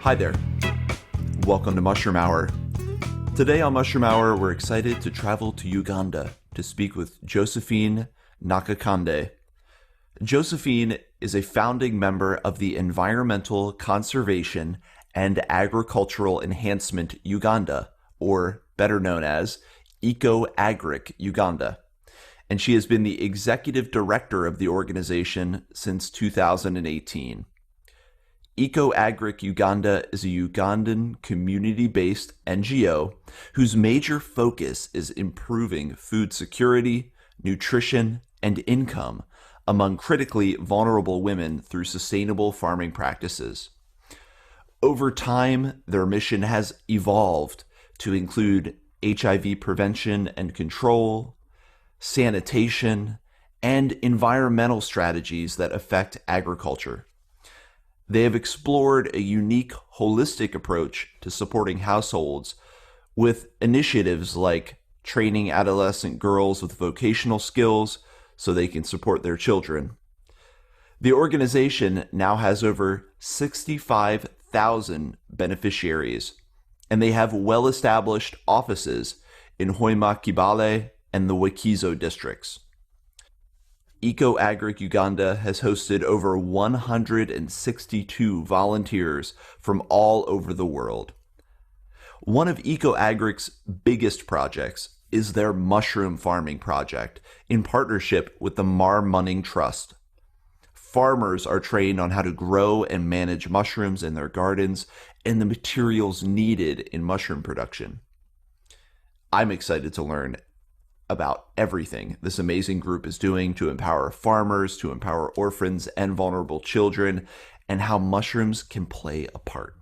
Hi there. Welcome to Mushroom Hour. Today on Mushroom Hour, we're excited to travel to Uganda to speak with Josephine Nakakande. Josephine is a founding member of the Environmental Conservation and Agricultural Enhancement Uganda, or better known as Eco-Agric Uganda, and she has been the executive director of the organization since 2018. Eco-Agric Uganda is a Ugandan community-based NGO whose major focus is improving food security, nutrition, and income among critically vulnerable women through sustainable farming practices. Over time, their mission has evolved to include HIV prevention and control, sanitation, and environmental strategies that affect agriculture. They have explored a unique, holistic approach to supporting households with initiatives like training adolescent girls with vocational skills so they can support their children. The organization now has over 65,000 beneficiaries, and they have well-established offices in Hoima Kibaale and the Wakiso districts. Eco-Agric Uganda has hosted over 162 volunteers from all over the world. One of Eco-Agric's biggest projects is their mushroom farming project in partnership with the Marr-Munning Trust. Farmers are trained on how to grow and manage mushrooms in their gardens and the materials needed in mushroom production. I'm excited to learn about everything this amazing group is doing to empower farmers, to empower orphans and vulnerable children, and how mushrooms can play a part.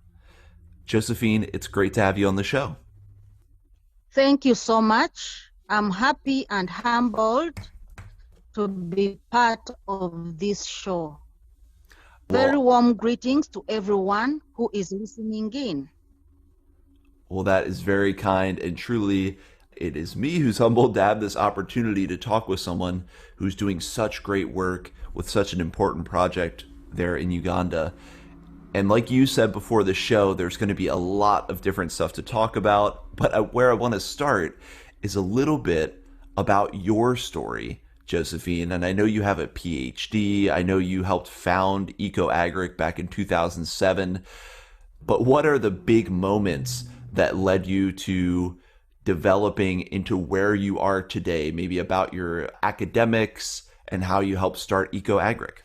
Josephine, it's great to have you on the show. Thank you so much. I'm happy and humbled to be part of this show. Very warm greetings to everyone who is listening in. Well, that is very kind, and truly, it is me who's humbled to have this opportunity to talk with someone who's doing such great work with such an important project there in Uganda. And like you said before the show, there's going to be a lot of different stuff to talk about. But where I want to start is a little bit about your story, Josephine. And I know you have a PhD. I know you helped found Eco-Agric back in 2007. But what are the big moments that led you to developing into where you are today, maybe about your academics and how you helped start Eco-Agric?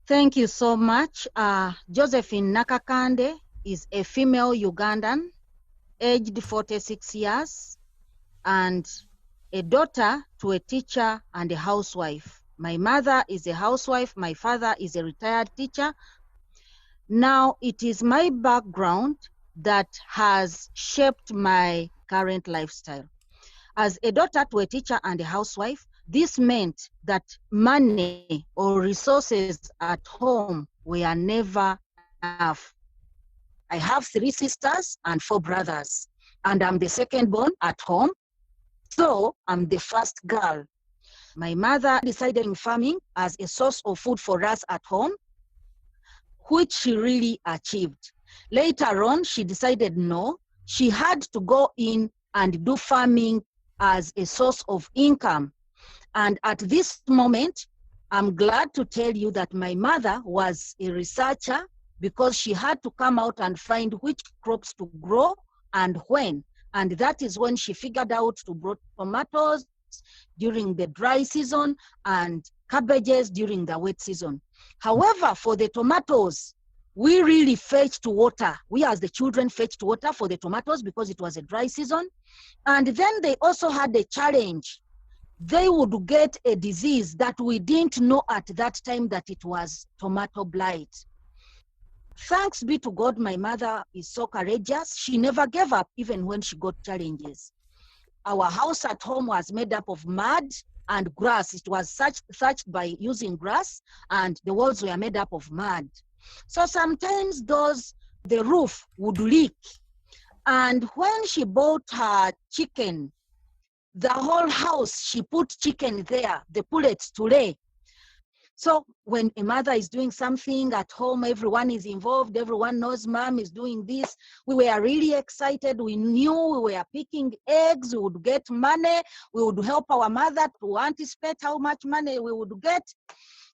Thank you so much. Josephine Nakakande is a female Ugandan, aged 46 years, and a daughter to a teacher and a housewife. My mother is a housewife. My father is a retired teacher. Now, it is my background that has shaped my current lifestyle. As a daughter to a teacher and a housewife, this meant that money or resources at home were never enough. I have 3 sisters and 4 brothers, and I'm the second born at home, so I'm the first girl. My mother decided in farming as a source of food for us at home, which she really achieved. Later on, she decided no, she had to go in and do farming as a source of income. And at this moment, I'm glad to tell you that my mother was a researcher because she had to come out and find which crops to grow and when. And that is when she figured out to grow tomatoes during the dry season and cabbages during the wet season. However, for the tomatoes, we really fetched water. We as the children fetched water for the tomatoes because it was a dry season. And then they also had a challenge. They would get a disease that we didn't know at that time that it was tomato blight. Thanks be to God, my mother is so courageous. She never gave up even when she got challenges. Our house at home was made up of mud and grass. It was thatched by using grass, and the walls were made up of mud. So sometimes the roof would leak. And when she bought her chicken, the whole house, she put chicken there, the pullets to lay. So when a mother is doing something at home, everyone is involved, everyone knows mom is doing this. We were really excited. We knew we were picking eggs, we would get money, we would help our mother to anticipate how much money we would get.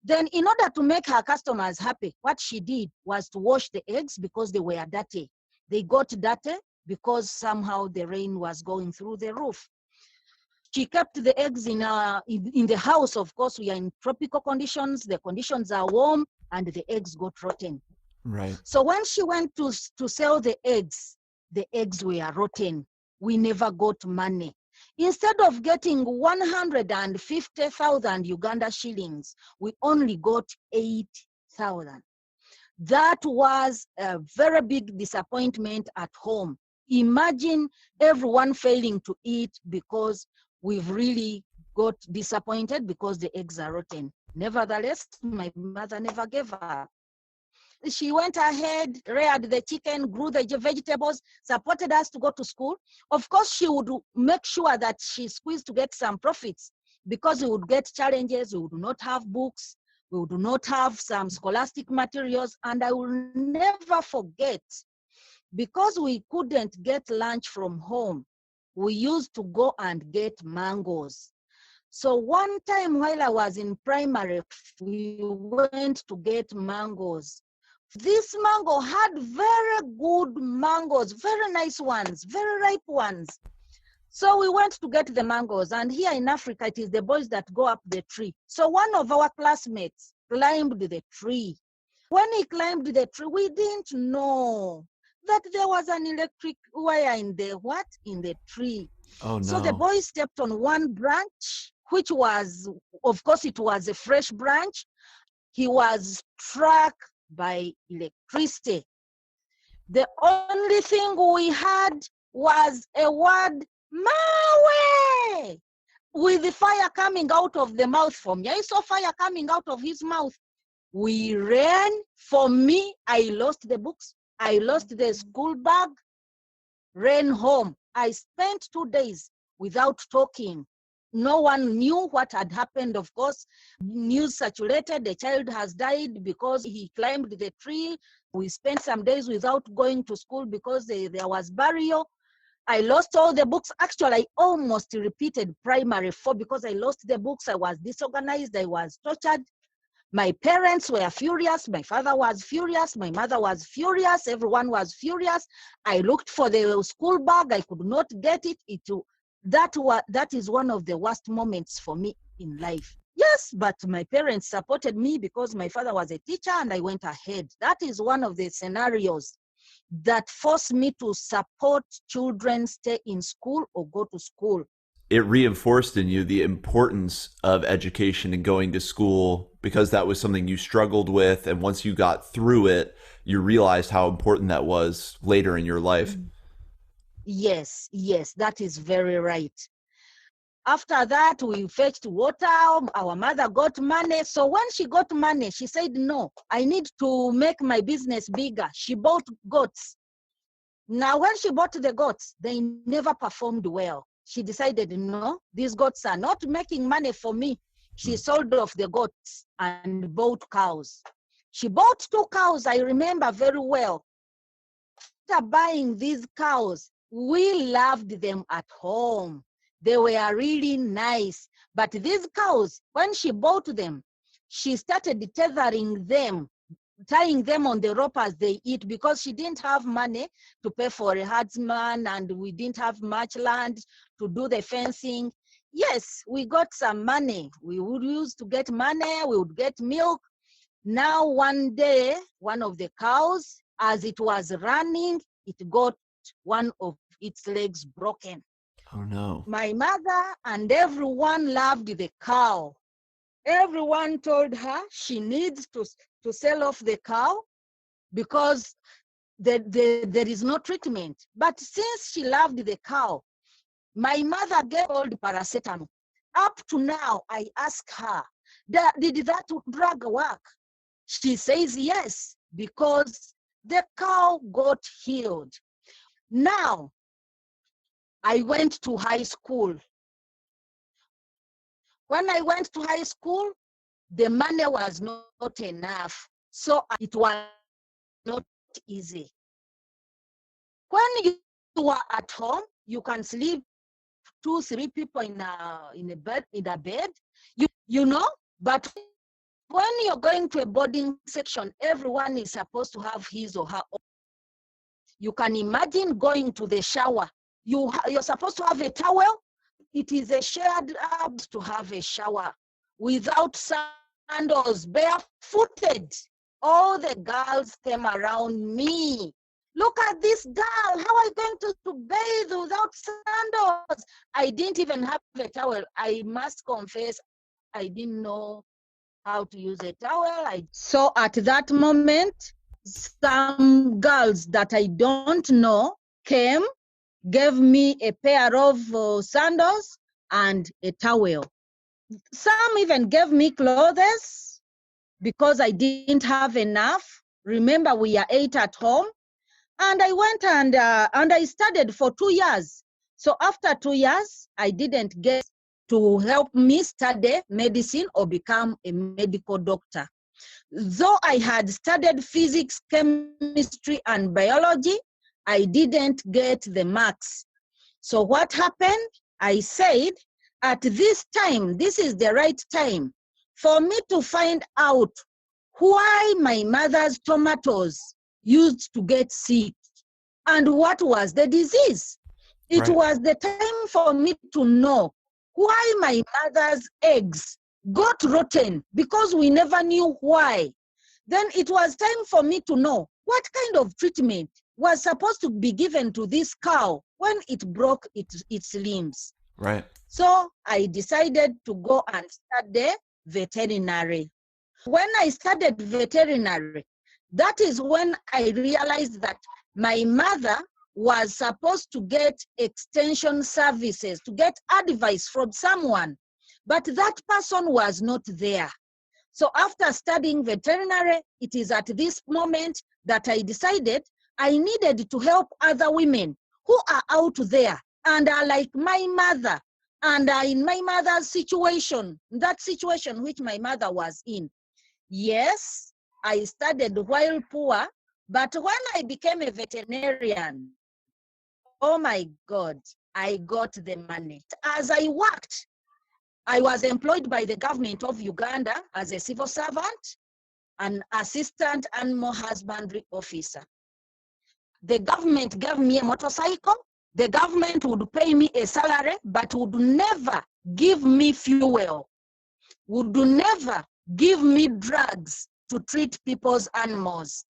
Then in order to make her customers happy, what she did was to wash the eggs because they were dirty. They got dirty because somehow the rain was going through the roof. She kept the eggs in the house. Of course, we are in tropical conditions. The conditions are warm, and the eggs got rotten. Right. So when she went to sell the eggs were rotten. We never got money. Instead of getting 150,000 Uganda shillings, we only got 8,000. That was a very big disappointment at home. Imagine everyone failing to eat because we've really got disappointed because the eggs are rotten. Nevertheless, my mother never gave up. She went ahead, reared the chicken, grew the vegetables, supported us to go to school. Of course, she would make sure that she squeezed to get some profits because we would get challenges, we would not have books, we would not have some scholastic materials, and I will never forget, because we couldn't get lunch from home, we used to go and get mangoes. So one time while I was in primary, we went to get mangoes. This mango had very good mangoes, very nice ones, very ripe ones. So we went to get the mangoes, and here in Africa, it is the boys that go up the tree. So one of our classmates climbed the tree. When he climbed the tree, we didn't know that there was an electric wire in the tree. Oh, no. So the boy stepped on one branch, which was, of course, it was a fresh branch. He was struck by electricity. The only thing we had was a word, Mawe, with the fire coming out of the mouth from me. I saw fire coming out of his mouth. We ran. For me, I lost the books. I lost the school bag, ran home. I spent 2 days without talking. No one knew what had happened, of course. News circulated, the child has died because he climbed the tree. We spent some days without going to school because there was burial. I lost all the books. Actually, I almost repeated primary 4 because I lost the books. I was disorganized. I was tortured. My parents were furious. My father was furious. My mother was furious. Everyone was furious. I looked for the school bag. I could not get it. That is one of the worst moments for me in life. Yes, but my parents supported me because my father was a teacher and I went ahead. That is one of the scenarios that forced me to support children stay in school or go to school. It reinforced in you the importance of education and going to school because that was something you struggled with. And once you got through it, you realized how important that was later in your life. Yes, that is very right. After that, we fetched water. Our mother got money. So when she got money, she said, no, I need to make my business bigger. She bought goats. Now, when she bought the goats, they never performed well. She decided, no, these goats are not making money for me. She sold off the goats and bought cows. She bought 2 cows, I remember very well. After buying these cows, we loved them at home. They were really nice. But these cows, when she bought them, she started tethering them, tying them on the rope as they eat because she didn't have money to pay for a herdsman and we didn't have much land to do the fencing. Yes, we got some money. We would use to get money, we would get milk. Now one day, one of the cows, as it was running, it got one of its legs broken. Oh, no. My mother and everyone loved the cow. Everyone told her she needs to sell off the cow because there is no treatment. But since she loved the cow, my mother gave all the paracetamol. Up to now, I ask her, did that drug work? She says yes, because the cow got healed. Now, I went to high school. When I went to high school, the money was not enough, so it was not easy. When you are at home, you can sleep 2-3 people in a bed, you know, but when you're going to a boarding section, everyone is supposed to have his or her own. You can imagine going to the shower. You're supposed to have a towel. It is a shared to have a shower without sandals, barefooted. All the girls came around me. Look at this girl. How are you going to bathe without sandals? I didn't even have a towel. I must confess, I didn't know how to use a towel. So at that moment, some girls that I don't know came, gave me a pair of sandals and a towel. Some even gave me clothes because I didn't have enough. Remember, we are 8 at home. And I went and I studied for 2 years. So after 2 years, I didn't get to help me study medicine or become a medical doctor. Though I had studied physics, chemistry, and biology, I didn't get the marks. So what happened? I said, at this time, this is the right time for me to find out why my mother's tomatoes used to get sick and what was the disease. It was the time for me to know why my mother's eggs got rotten, because we never knew why. Then it was time for me to know what kind of treatment was supposed to be given to this cow when it broke its limbs. Right. So I decided to go and study veterinary. When I studied veterinary, that is when I realized that my mother was supposed to get extension services, to get advice from someone, but that person was not there. So after studying veterinary, it is at this moment that I decided I needed to help other women who are out there and are like my mother and are in my mother's situation, that situation which my mother was in. Yes, I studied while poor, but when I became a veterinarian, oh my God, I got the money. As I worked, I was employed by the government of Uganda as a civil servant, an assistant animal husbandry officer. The government gave me a motorcycle. The government would pay me a salary, but would never give me fuel, would never give me drugs to treat people's animals.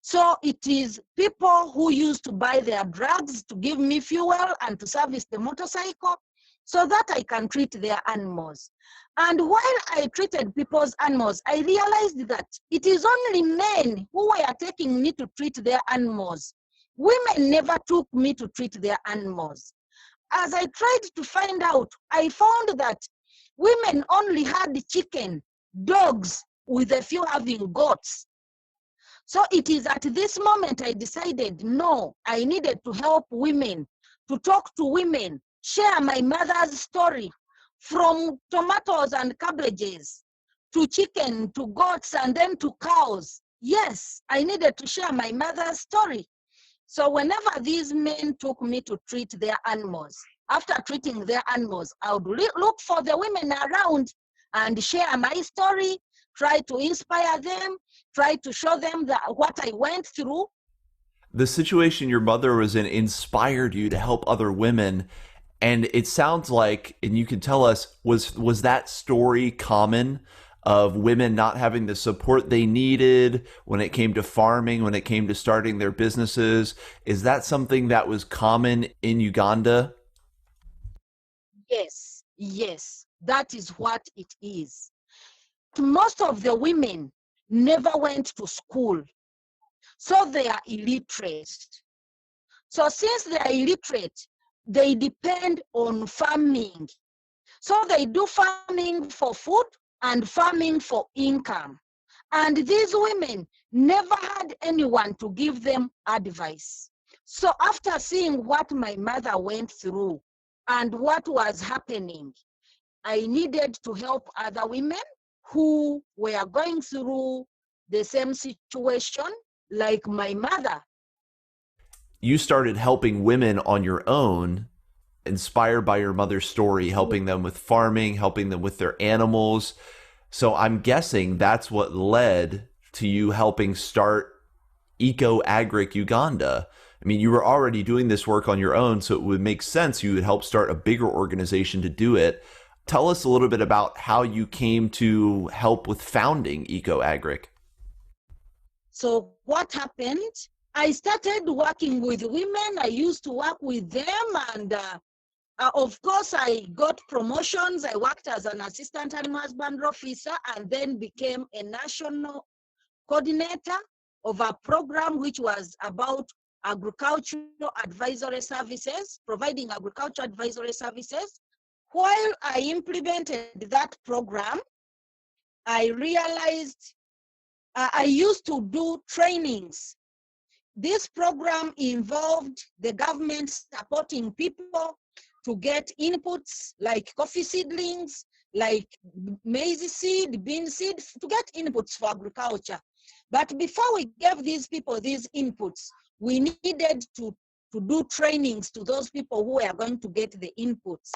So it is people who used to buy their drugs to give me fuel and to service the motorcycle so that I can treat their animals. And while I treated people's animals, I realized that it is only men who were taking me to treat their animals. Women never took me to treat their animals. As I tried to find out, I found that women only had chicken, dogs, with a few having goats. So it is at this moment I decided, no, I needed to help women, to talk to women, share my mother's story, from tomatoes and cabbages, to chicken, to goats, and then to cows. Yes, I needed to share my mother's story. So whenever these men took me to treat their animals, after treating their animals, I would look for the women around and share my story, try to inspire them, try to show them what I went through. The situation your mother was in inspired you to help other women. And it sounds like, and you can tell us, was that story common of women not having the support they needed when it came to farming, when it came to starting their businesses? Is that something that was common in Uganda? Yes, yes, that is what it is. Most of the women never went to school, so they are illiterate. So since they are illiterate, they depend on farming. So they do farming for food and farming for income. And these women never had anyone to give them advice. So after seeing what my mother went through and what was happening, I needed to help other women. who were going through the same situation like my mother. You started helping women on your own, inspired by your mother's story, helping them with farming, helping them with their animals. So I'm guessing that's what led to you helping start Eco-Agric Uganda. I mean, you were already doing this work on your own, so it would make sense you would help start a bigger organization to do it. Tell us a little bit about how you came to help with founding Eco-Agric. So what happened? I started working with women. I used to work with them, and of course, I got promotions. I worked as an assistant animal husbandry officer and then became a national coordinator of a program which was about agricultural advisory services, providing agricultural advisory services. While I implemented that program, I realized I used to do trainings. This program involved the government supporting people to get inputs like coffee seedlings, like maize seed, bean seed, to get inputs for agriculture. But before we gave these people these inputs, we needed to do trainings to those people who were going to get the inputs.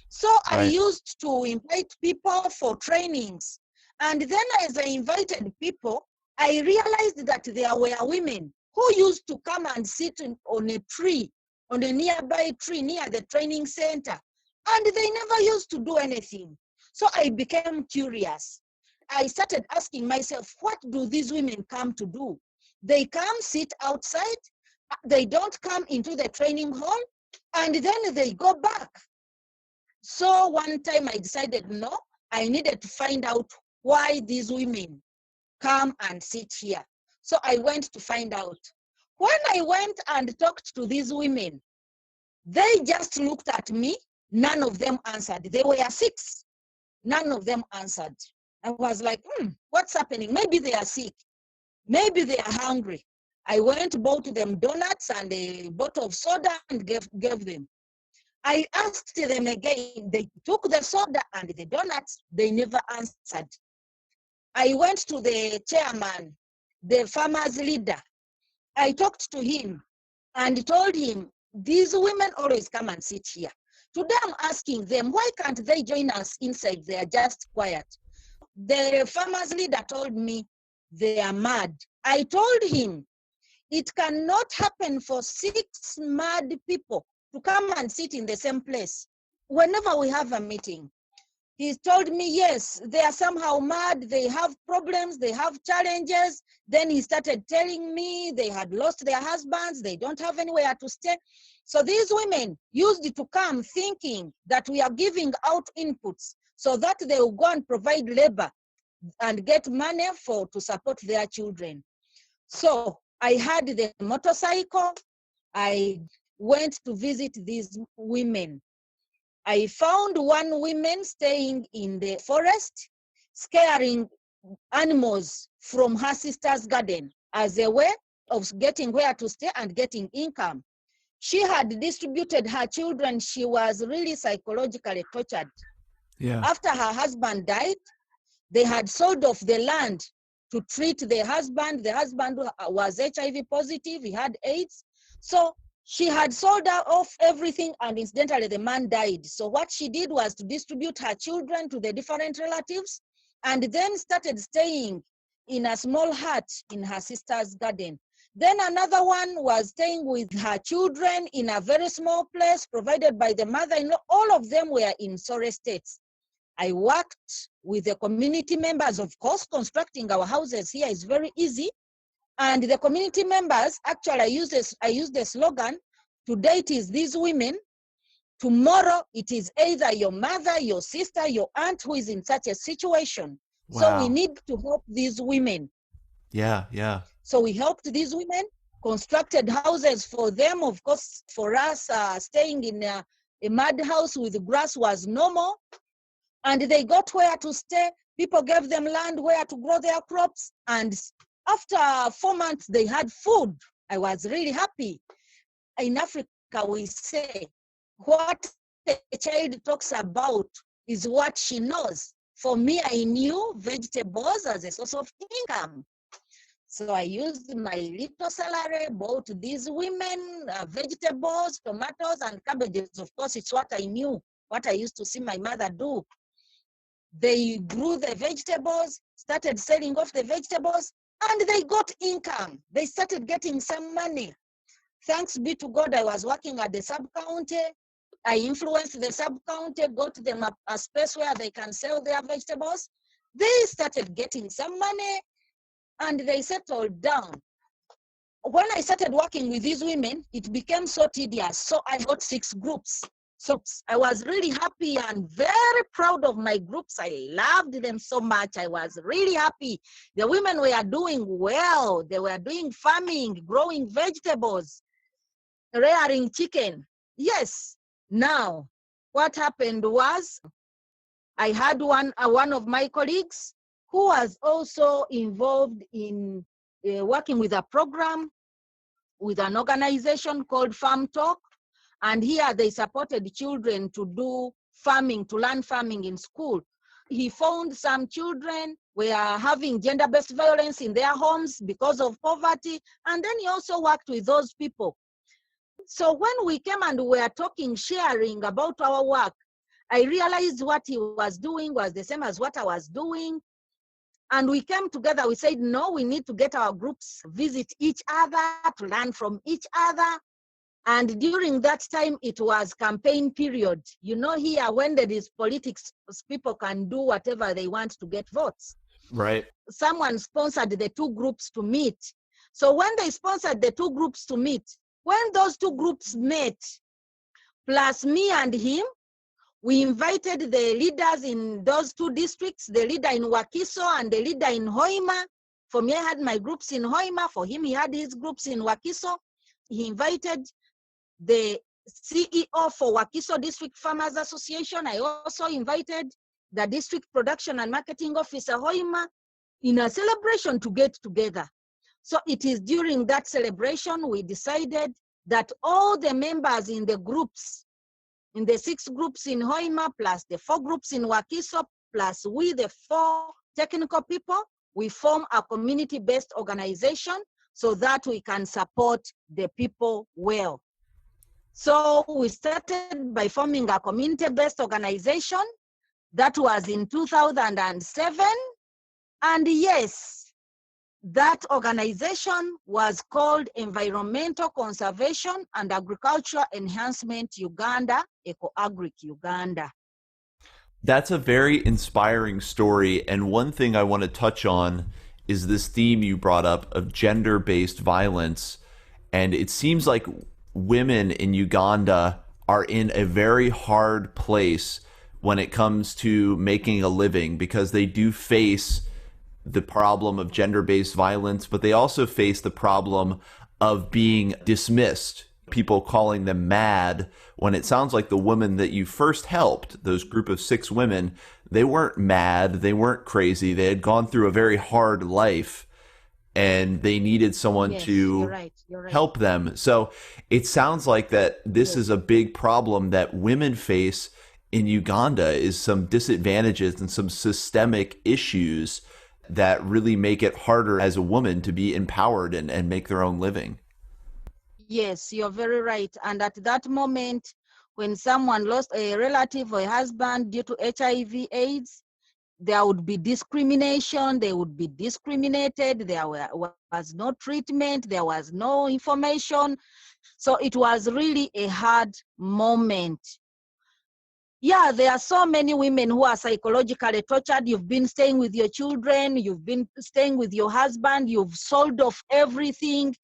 So I used to invite people for trainings. And then as I invited people, I realized that there were women who used to come and sit on a tree, on a nearby tree near the training center, and they never used to do anything. So I became curious. I started asking myself, what do these women come to do? They come sit outside, they don't come into the training hall, and then they go back. So one time I decided, no, I needed to find out why these women come and sit here. So I went to find out. When I went and talked to these women, they just looked at me. None of them answered. They were 6. None of them answered. I was like, what's happening? Maybe they are sick. Maybe they are hungry. I went, bought them donuts and a bottle of soda and gave them. I asked them again. They took the soda and the donuts. They never answered. I went to the chairman, the farmers leader. I talked to him and told him, these women always come and sit here. Today I'm asking them, why can't they join us inside? They are just quiet. The farmers leader told me they are mad. I told him it cannot happen for 6 mad people to come and sit in the same place whenever we have a meeting. He told me, yes, they are somehow mad, they have problems, they have challenges. Then he started telling me they had lost their husbands, they don't have anywhere to stay. So these women used to come thinking that we are giving out inputs so that they will go and provide labor and get money to support their children. So I had the motorcycle, I went to visit these women. I found one woman staying in the forest, scaring animals from her sister's garden as a way of getting where to stay and getting income. She had distributed her children. She was really psychologically tortured. Yeah. After her husband died, they had sold off the land to treat the husband. The husband was HIV positive, he had AIDS. So she had sold off everything, and incidentally, the man died. So what she did was to distribute her children to the different relatives, and then started staying in a small hut in her sister's garden. Then another one was staying with her children in a very small place provided by the mother-in-law. All of them were in sorry states. I worked with the community members. Of course, constructing our houses here is very easy. And the community members, actually, I use the slogan, today it is these women, tomorrow it is either your mother, your sister, your aunt who is in such a situation. Wow. So we need to help these women. Yeah. So we helped these women, constructed houses for them. Of course, for us, staying in a mud house with grass was normal. And they got where to stay. People gave them land where to grow their crops. And after 4 months, they had food. I was really happy. In Africa, we say, what a child talks about is what she knows. For me, I knew vegetables as a source of income. So I used my little salary, bought these women vegetables, tomatoes, and cabbages. Of course, it's what I knew, what I used to see my mother do. They grew the vegetables, started selling off the vegetables, and they got income. They started getting some money. Thanks be to God, I was working at the sub-county. I influenced the sub-county, got them a space where they can sell their vegetables. They started getting some money, and they settled down. When I started working with these women, it became so tedious. So I got 6 groups. So I was really happy and very proud of my groups. I loved them so much. I was really happy. The women were doing well. They were doing farming, growing vegetables, rearing chicken. Yes. Now, what happened was I had one of my colleagues who was also involved in working with a program with an organization called Farm Talk. And here they supported children to do farming, to learn farming in school. He found some children were having gender-based violence in their homes because of poverty. And then he also worked with those people. So when we came and we were talking, sharing about our work, I realized what he was doing was the same as what I was doing. And we came together, we said, no, we need to get our groups, visit each other, to learn from each other. And during that time, it was campaign period. You know, here, when there is politics, people can do whatever they want to get votes. Right. Someone sponsored the 2 groups to meet. So when they sponsored the 2 groups to meet, when those 2 groups met, plus me and him, we invited the leaders in those 2 districts, the leader in Wakiso and the leader in Hoima. For me, I had my groups in Hoima. For him, he had his groups in Wakiso. He invited the CEO for Wakiso District Farmers Association. I also invited the District Production and Marketing Officer, Hoima, in a celebration to get together. So it is during that celebration we decided that all the members in the groups, in the 6 groups in Hoima, plus the 4 groups in Wakiso, plus we, the 4 technical people, we form a community-based organization so that we can support the people well. So we started by forming a community-based organization. That was in 2007. And yes, that organization was called Environmental Conservation and Agriculture Enhancement Uganda, Eco-Agric Uganda. That's a very inspiring story. And one thing I want to touch on is this theme you brought up of gender-based violence. And it seems like women in Uganda are in a very hard place when it comes to making a living, because they do face the problem of gender-based violence, but they also face the problem of being dismissed, people calling them mad, when it sounds like the women that you first helped, those group of 6 women, they weren't mad, they weren't crazy, they had gone through a very hard life, and they needed someone to You're right. help them. So it sounds like that this is a big problem that women face in Uganda, is some disadvantages and some systemic issues that really make it harder as a woman to be empowered and make their own living. Yes, you're very right. And at that moment, when someone lost a relative or a husband due to HIV/AIDS, there would be discrimination, they would be discriminated, there was no treatment, there was no information. So it was really a hard moment. Yeah, there are so many women who are psychologically tortured. You've been staying with your children, you've been staying with your husband, you've sold off everything,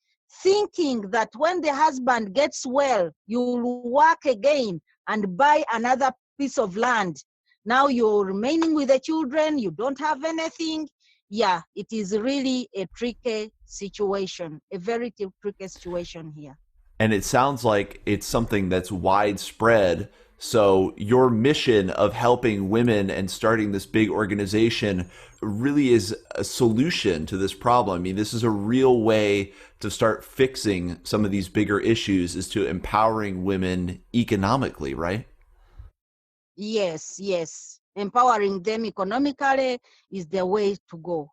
thinking that when the husband gets well, you'll work again and buy another piece of land. Now you're remaining with the children, you don't have anything. Yeah, it is really a tricky situation, a very tricky situation here. And it sounds like it's something that's widespread. So your mission of helping women and starting this big organization really is a solution to this problem. I mean, this is a real way to start fixing some of these bigger issues, is to empowering women economically, right? Yes, empowering them economically is the way to go.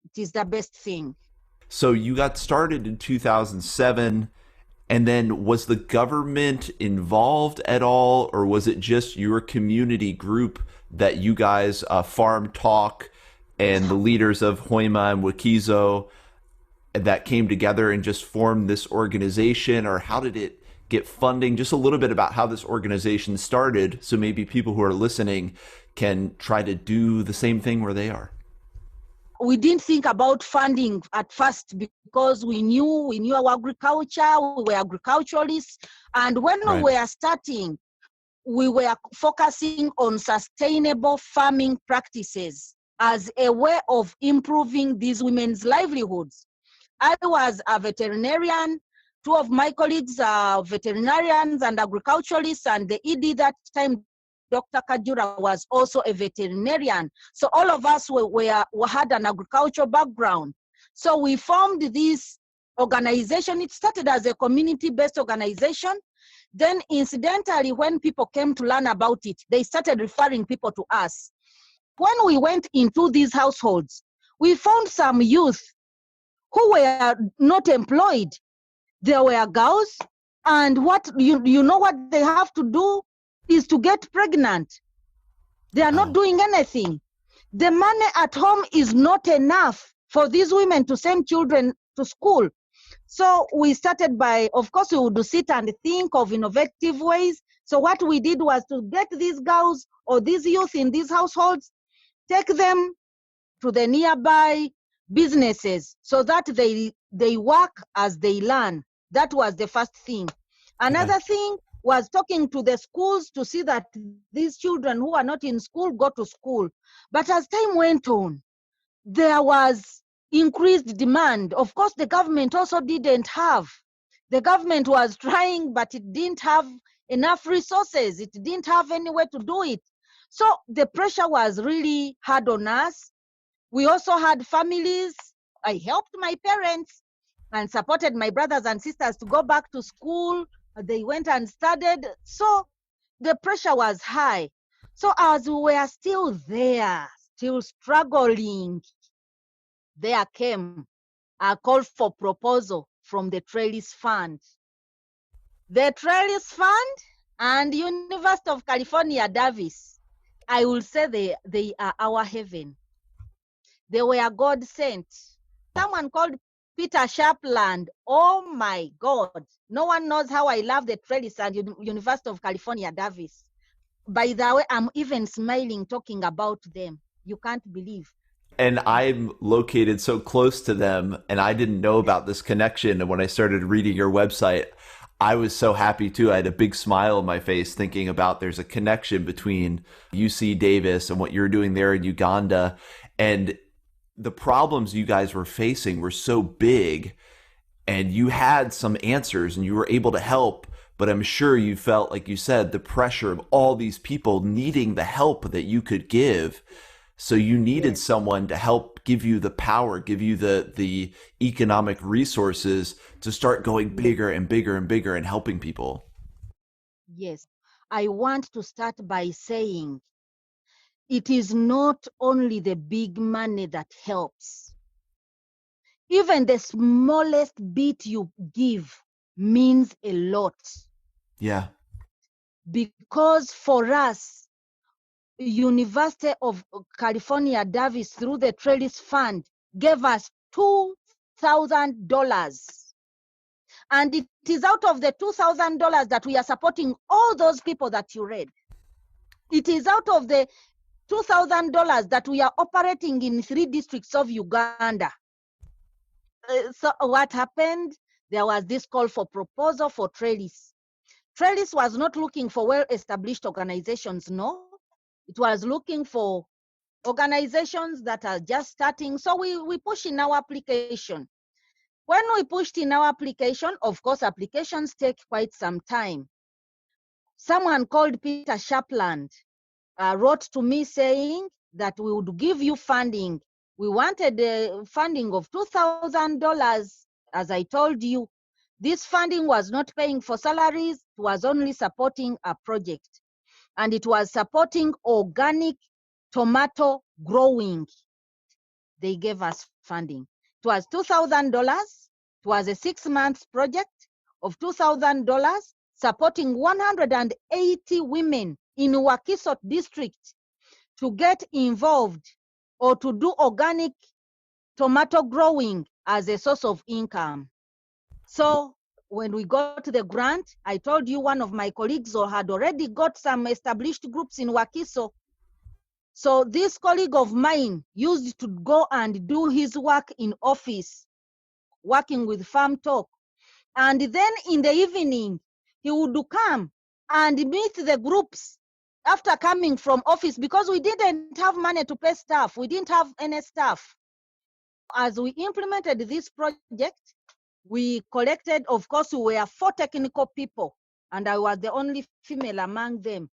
It is the best thing. So you got started in 2007, and then was the government involved at all, or was it just your community group that you guys, Farm Talk and the leaders of Hoima and Wakiso, that came together and just formed this organization? Or how did it get funding? Just a little bit about how this organization started, so maybe people who are listening can try to do the same thing where they are. We didn't think about funding at first because we knew our agriculture, we were agriculturalists, and when we were starting, we were focusing on sustainable farming practices as a way of improving these women's livelihoods. I was a veterinarian. Two of my colleagues are veterinarians and agriculturalists, and the ED that time, Dr. Kajura, was also a veterinarian. So all of us had an agricultural background. So we formed this organization. It started as a community-based organization. Then incidentally, when people came to learn about it, they started referring people to us. When we went into these households, we found some youth who were not employed. There were girls, and what you know what they have to do is to get pregnant. They are not doing anything. The money at home is not enough for these women to send children to school. So we started by, of course, we would sit and think of innovative ways. So what we did was to get these girls or these youth in these households, take them to the nearby businesses so that they work as they learn. That was the first thing. Another thing was talking to the schools to see that these children who are not in school go to school. But as time went on, there was increased demand. Of course, the government also didn't have. The government was trying, but it didn't have enough resources. It didn't have any way to do it. So the pressure was really hard on us. We also had families. I helped my parents and supported my brothers and sisters to go back to school. They went and studied. So the pressure was high. So as we were still there, still struggling, there came a call for proposal from the Trellis Fund. The Trellis Fund and University of California, Davis, I will say they are our heaven. They were God sent. Someone called Peter Shapland. Oh my God. No one knows how I love the Trellis and University of California, Davis. By the way, I'm even smiling talking about them. You can't believe. And I'm located so close to them, and I didn't know about this connection. And when I started reading your website, I was so happy too. I had a big smile on my face thinking about there's a connection between UC Davis and what you're doing there in Uganda. And the problems you guys were facing were so big, and you had some answers and you were able to help. But I'm sure you felt, like you said, the pressure of all these people needing the help that you could give. So you needed someone to help give you the power, give you the economic resources to start going bigger and bigger and bigger and helping people. Yes. I want to start by saying it is not only the big money that helps. Even the smallest bit you give means a lot. Yeah. Because for us, University of California, Davis, through the Trellis Fund, gave us $2,000. And it is out of the $2,000 that we are supporting all those people that you read. It is out of the $2,000 that we are operating in 3 districts of Uganda. So what happened? There was this call for proposal for Trellis. Trellis was not looking for well-established organizations, no. It was looking for organizations that are just starting. So we pushed in our application. When we pushed in our application, of course, applications take quite some time. Someone called Peter Shapland wrote to me saying that we would give you funding. We wanted a funding of $2,000, as I told you. This funding was not paying for salaries, it was only supporting a project. and it was supporting organic tomato growing. They gave us funding. It was $2,000. It was a 6-month project of $2,000 supporting 180 women in Wakiso district to get involved or to do organic tomato growing as a source of income. So when we got the grant, I told you one of my colleagues had already got some established groups in Wakiso. So this colleague of mine used to go and do his work in office, working with Farm Talk. And then in the evening, he would come and meet the groups after coming from office, because we didn't have money to pay staff. We didn't have any staff. As we implemented this project, we collected, of course, we were 4 technical people, and I was the only female among them.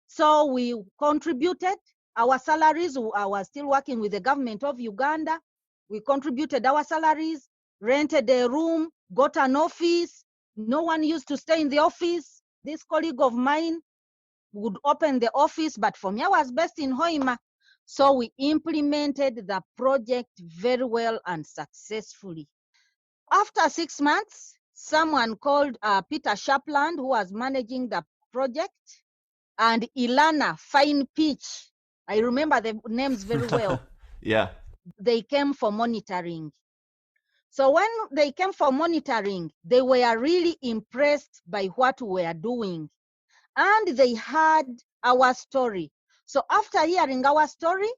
So we contributed our salaries. I was still working with the government of Uganda. We contributed our salaries, rented a room, got an office. No one used to stay in the office. This colleague of mine would open the office, but for me, I was based in Hoima. So we implemented the project very well and successfully. After 6 months, someone called Peter Shapland, who was managing the project, and Ilana Fine Peach. I remember the names very well. Yeah. They came for monitoring. So when they came for monitoring, they were really impressed by what we were doing. And they heard our story. So after hearing our story,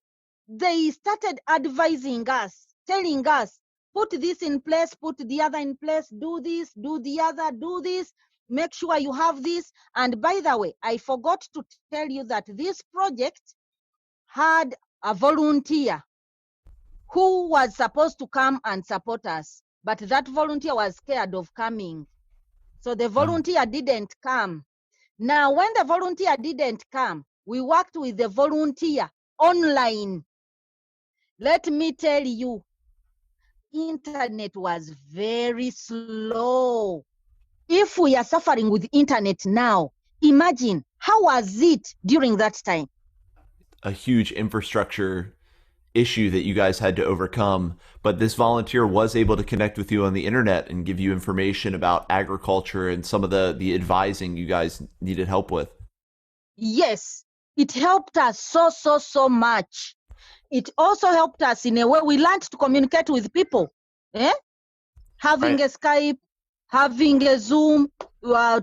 they started advising us, telling us, put this in place, put the other in place, do this, do the other, do this, make sure you have this. And by the way, I forgot to tell you that this project had a volunteer who was supposed to come and support us, but that volunteer was scared of coming. So the volunteer didn't come. Now, when the volunteer didn't come, we worked with the volunteer online. Let me tell you, internet was very slow. If we are suffering with internet now, imagine how was it during that time? A huge infrastructure issue that you guys had to overcome, but this volunteer was able to connect with you on the internet and give you information about agriculture and some of the advising you guys needed help with. Yes, it helped us so much. It also helped us in a way we learned to communicate with people. Having a Skype, having a Zoom,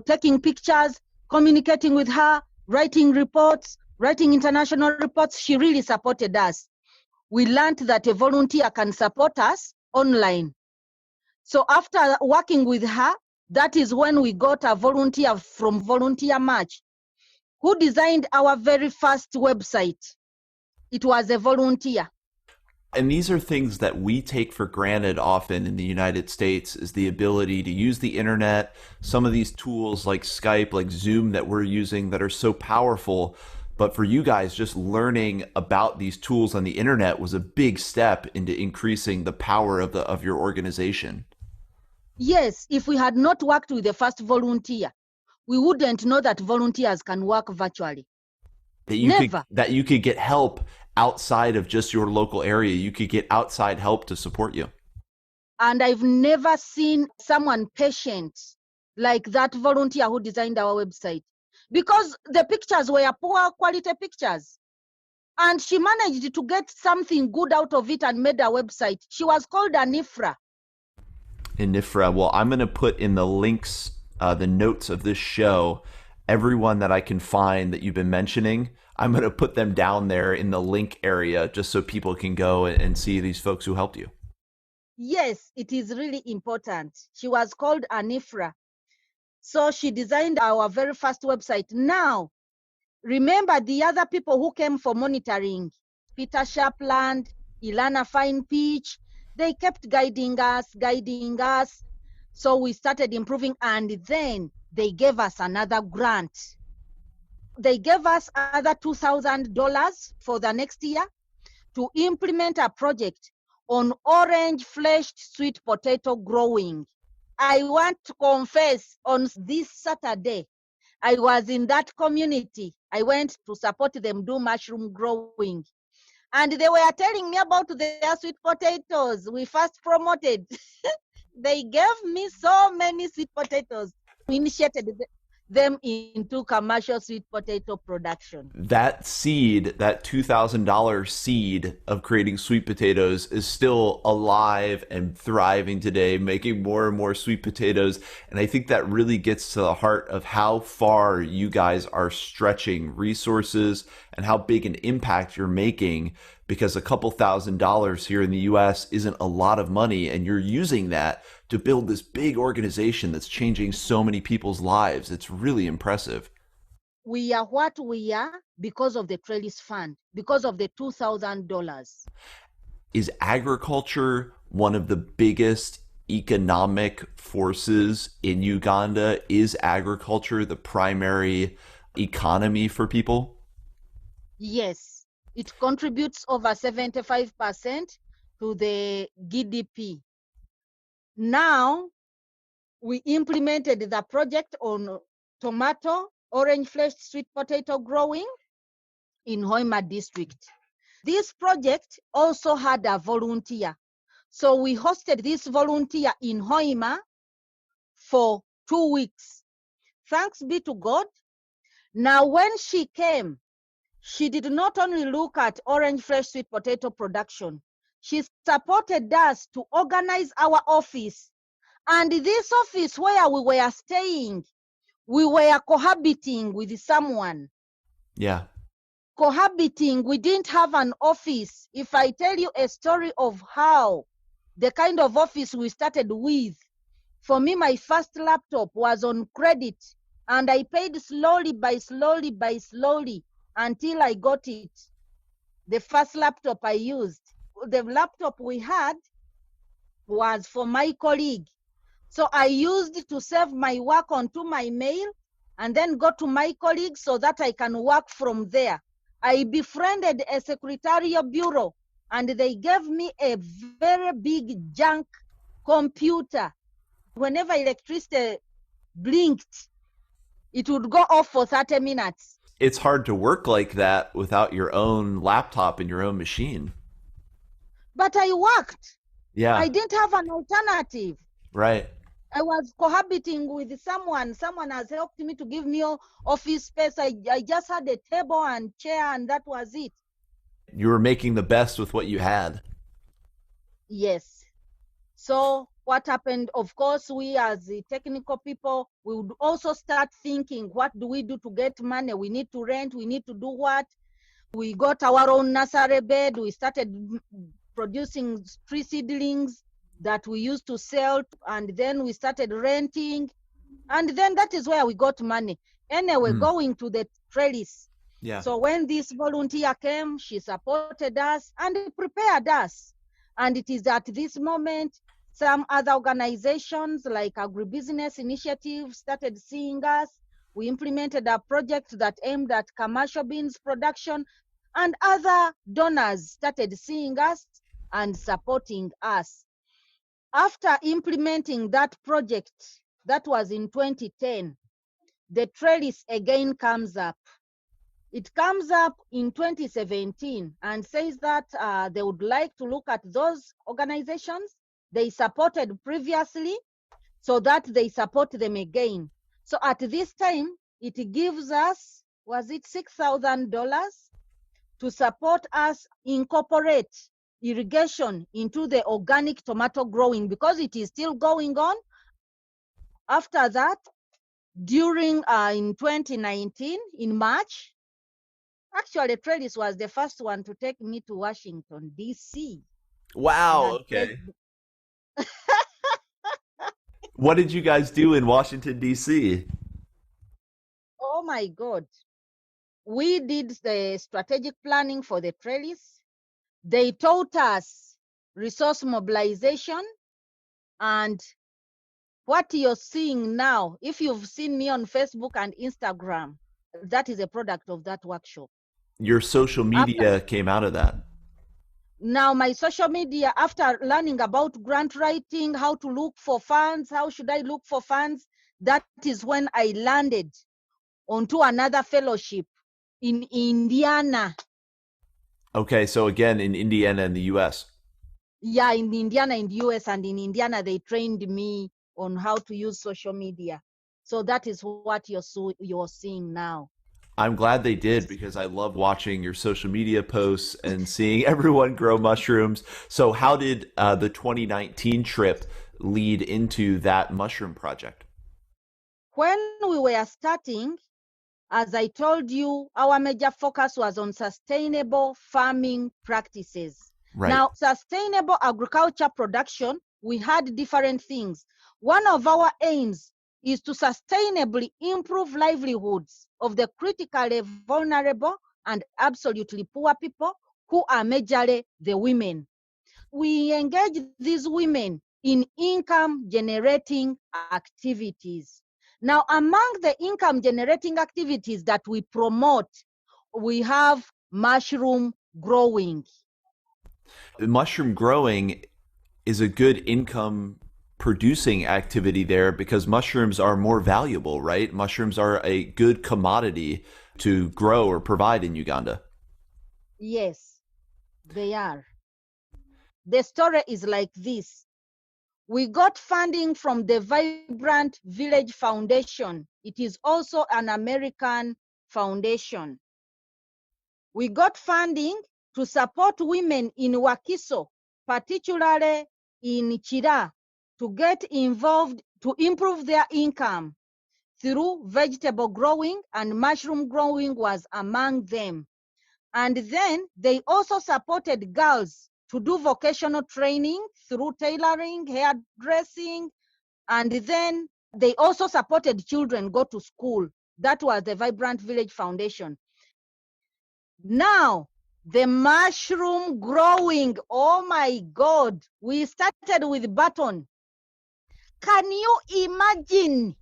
taking pictures, communicating with her, writing reports, writing international reports. She really supported us. We learned that a volunteer can support us online. So after working with her, that is when we got a volunteer from Volunteer March who designed our very first website. It was a volunteer. And these are things that we take for granted often in the United States, is the ability to use the internet, some of these tools like Skype, like Zoom that we're using that are so powerful. But for you guys, just learning about these tools on the internet was a big step into increasing the power of your organization. Yes, if we had not worked with the first volunteer, we wouldn't know that volunteers can work virtually. That you could get help outside of just your local area. You could get outside help to support you. And I've never seen someone patient like that volunteer who designed our website, because the pictures were poor quality pictures. And she managed to get something good out of it and made a website. She was called Anifra. Anifra. Well, I'm going to put in the links, the notes of this show, everyone that I can find that you've been mentioning. I'm going to put them down there in the link area just so people can go and see these folks who helped you. Yes, it is really important. She was called Anifra. So she designed our very first website. Now, remember the other people who came for monitoring, Peter Shapland, Ilana Fine Peach, they kept guiding us. So we started improving, and then they gave us another grant. They gave us another $2,000 for the next year to implement a project on orange fleshed sweet potato growing. I want to confess, on this Saturday, I was in that community. I went to support them do mushroom growing. And they were telling me about their sweet potatoes we first promoted. They gave me so many sweet potatoes. We initiated them into commercial sweet potato production. That seed, that $2,000 seed of creating sweet potatoes, is still alive and thriving today, making more and more sweet potatoes. And I think that really gets to the heart of how far you guys are stretching resources and how big an impact you're making, because a couple $1,000s here in the US isn't a lot of money, and you're using that to build this big organization that's changing so many people's lives. It's really impressive. We are what we are because of the Trellis Fund, because of the $2,000. Is agriculture one of the biggest economic forces in Uganda? Is agriculture the primary economy for people? Yes, it contributes over 75% to the GDP. Now, we implemented the project on tomato, orange flesh sweet potato growing in Hoima district. This project also had a volunteer. So we hosted this volunteer in Hoima for 2 weeks. Thanks be to God. Now, when she came, she did not only look at orange fresh sweet potato production, she supported us to organize our office. And this office where we were staying, we were cohabiting with someone. Yeah. Cohabiting, we didn't have an office. If I tell you a story of how the kind of office we started with, for me, my first laptop was on credit, and I paid slowly by slowly until I got it. The first laptop I used, the laptop we had was for my colleague. So I used to save my work onto my mail and then go to my colleague so that I can work from there. I befriended a secretarial bureau, and they gave me a very big junk computer. Whenever electricity blinked, it would go off for 30 minutes. It's hard to work like that without your own laptop and your own machine. But I worked. Yeah. I didn't have an alternative. Right. I was cohabiting with someone. Someone has helped me to give me office space. I just had a table and chair, and that was it. You were making the best with what you had. Yes. So what happened? Of course, we as the technical people, we would also start thinking, what do we do to get money? We need to rent. We need to do what? We got our own nursery bed. We started producing tree seedlings that we used to sell, and then we started renting, and then that is where we got money. Anyway, going to the trellis. Yeah. So when this volunteer came, she supported us and prepared us. And it is at this moment, some other organizations like agribusiness initiatives started seeing us. We implemented a project that aimed at commercial beans production, and other donors started seeing us and supporting us. After implementing that project, that was in 2010, the trellis again comes up. It comes up in 2017 and says that they would like to look at those organizations they supported previously so that they support them again. So at this time, it gives us, was it $6,000 to support us incorporate irrigation into the organic tomato growing, because it is still going on. After that, during in 2019, in March, actually Trellis was the first one to take me to Washington, D.C. Wow, okay. What did you guys do in Washington, D.C.? Oh my God. We did the strategic planning for the trellis. They taught us resource mobilization, and what you're seeing now, if you've seen me on Facebook and Instagram, that is a product of that workshop. Your social media came out of that. Now, my social media, after learning about grant writing, how to look for funds, how should I look for funds, that is when I landed onto another fellowship in Indiana. Okay, so again, in Indiana in the US. Yeah, in Indiana in the US, and in Indiana they trained me on how to use social media. So that is what you're seeing now. I'm glad they did, because I love watching your social media posts and seeing everyone grow mushrooms. So how did the 2019 trip lead into that mushroom project? When we were starting, as I told you, our major focus was on sustainable farming practices. Right. Now, sustainable agriculture production, we had different things. One of our aims is to sustainably improve livelihoods of the critically vulnerable and absolutely poor people, who are majorly the women. We engage these women in income generating activities. Now, among the income generating activities that we promote, we have mushroom growing. Mushroom growing is a good income producing activity there, because mushrooms are more valuable, right? Mushrooms are a good commodity to grow or provide in Uganda. Yes, they are. The story is like this. We got funding from the Vibrant Village Foundation. It is also an American foundation. We got funding to support women in Wakiso, particularly in Chira, to get involved to improve their income through vegetable growing, and mushroom growing was among them. And then they also supported girls to do vocational training through tailoring, hairdressing, and then they also supported children go to school. That was the Vibrant Village Foundation. Now, the mushroom growing, oh my God, we started with button. Can you imagine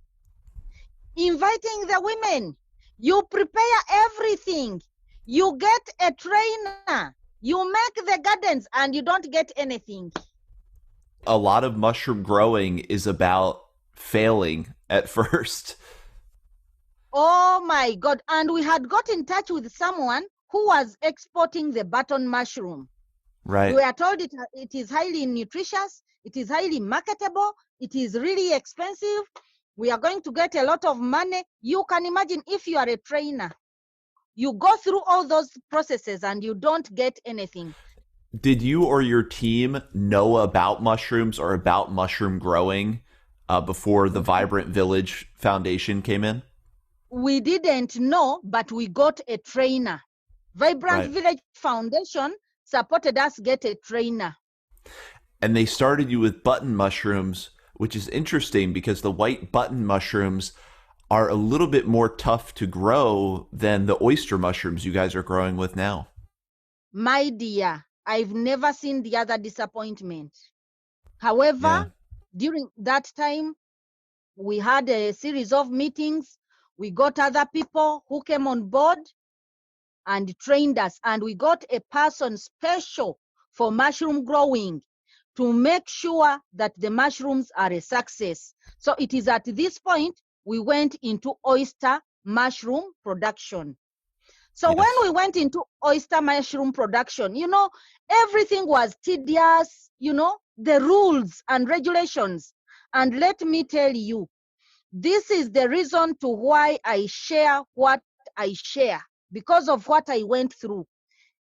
inviting the women? You prepare everything. You get a trainer. You make the gardens and you don't get anything. A lot of mushroom growing is about failing at first. Oh my God. And we had got in touch with someone who was exporting the button mushroom. Right. We are told it is highly nutritious, it is highly marketable, it is really expensive. We are going to get a lot of money. You can imagine, if you are a trainer, you go through all those processes and you don't get anything. Did you or your team know about mushrooms or about mushroom growing before the Vibrant Village Foundation came in? We didn't know, but we got a trainer. Vibrant Right. Village Foundation supported us get a trainer. And they started you with button mushrooms, which is interesting because the white button mushrooms are a little bit more tough to grow than the oyster mushrooms you guys are growing with now. My dear, I've never seen the other disappointment. However, during that time, we had a series of meetings. We got other people who came on board and trained us, and we got a person special for mushroom growing to make sure that the mushrooms are a success. So it is at this point we went into oyster mushroom production. So when we went into oyster mushroom production, everything was tedious, the rules and regulations. And let me tell you, this is the reason to why I share what I share, because of what I went through.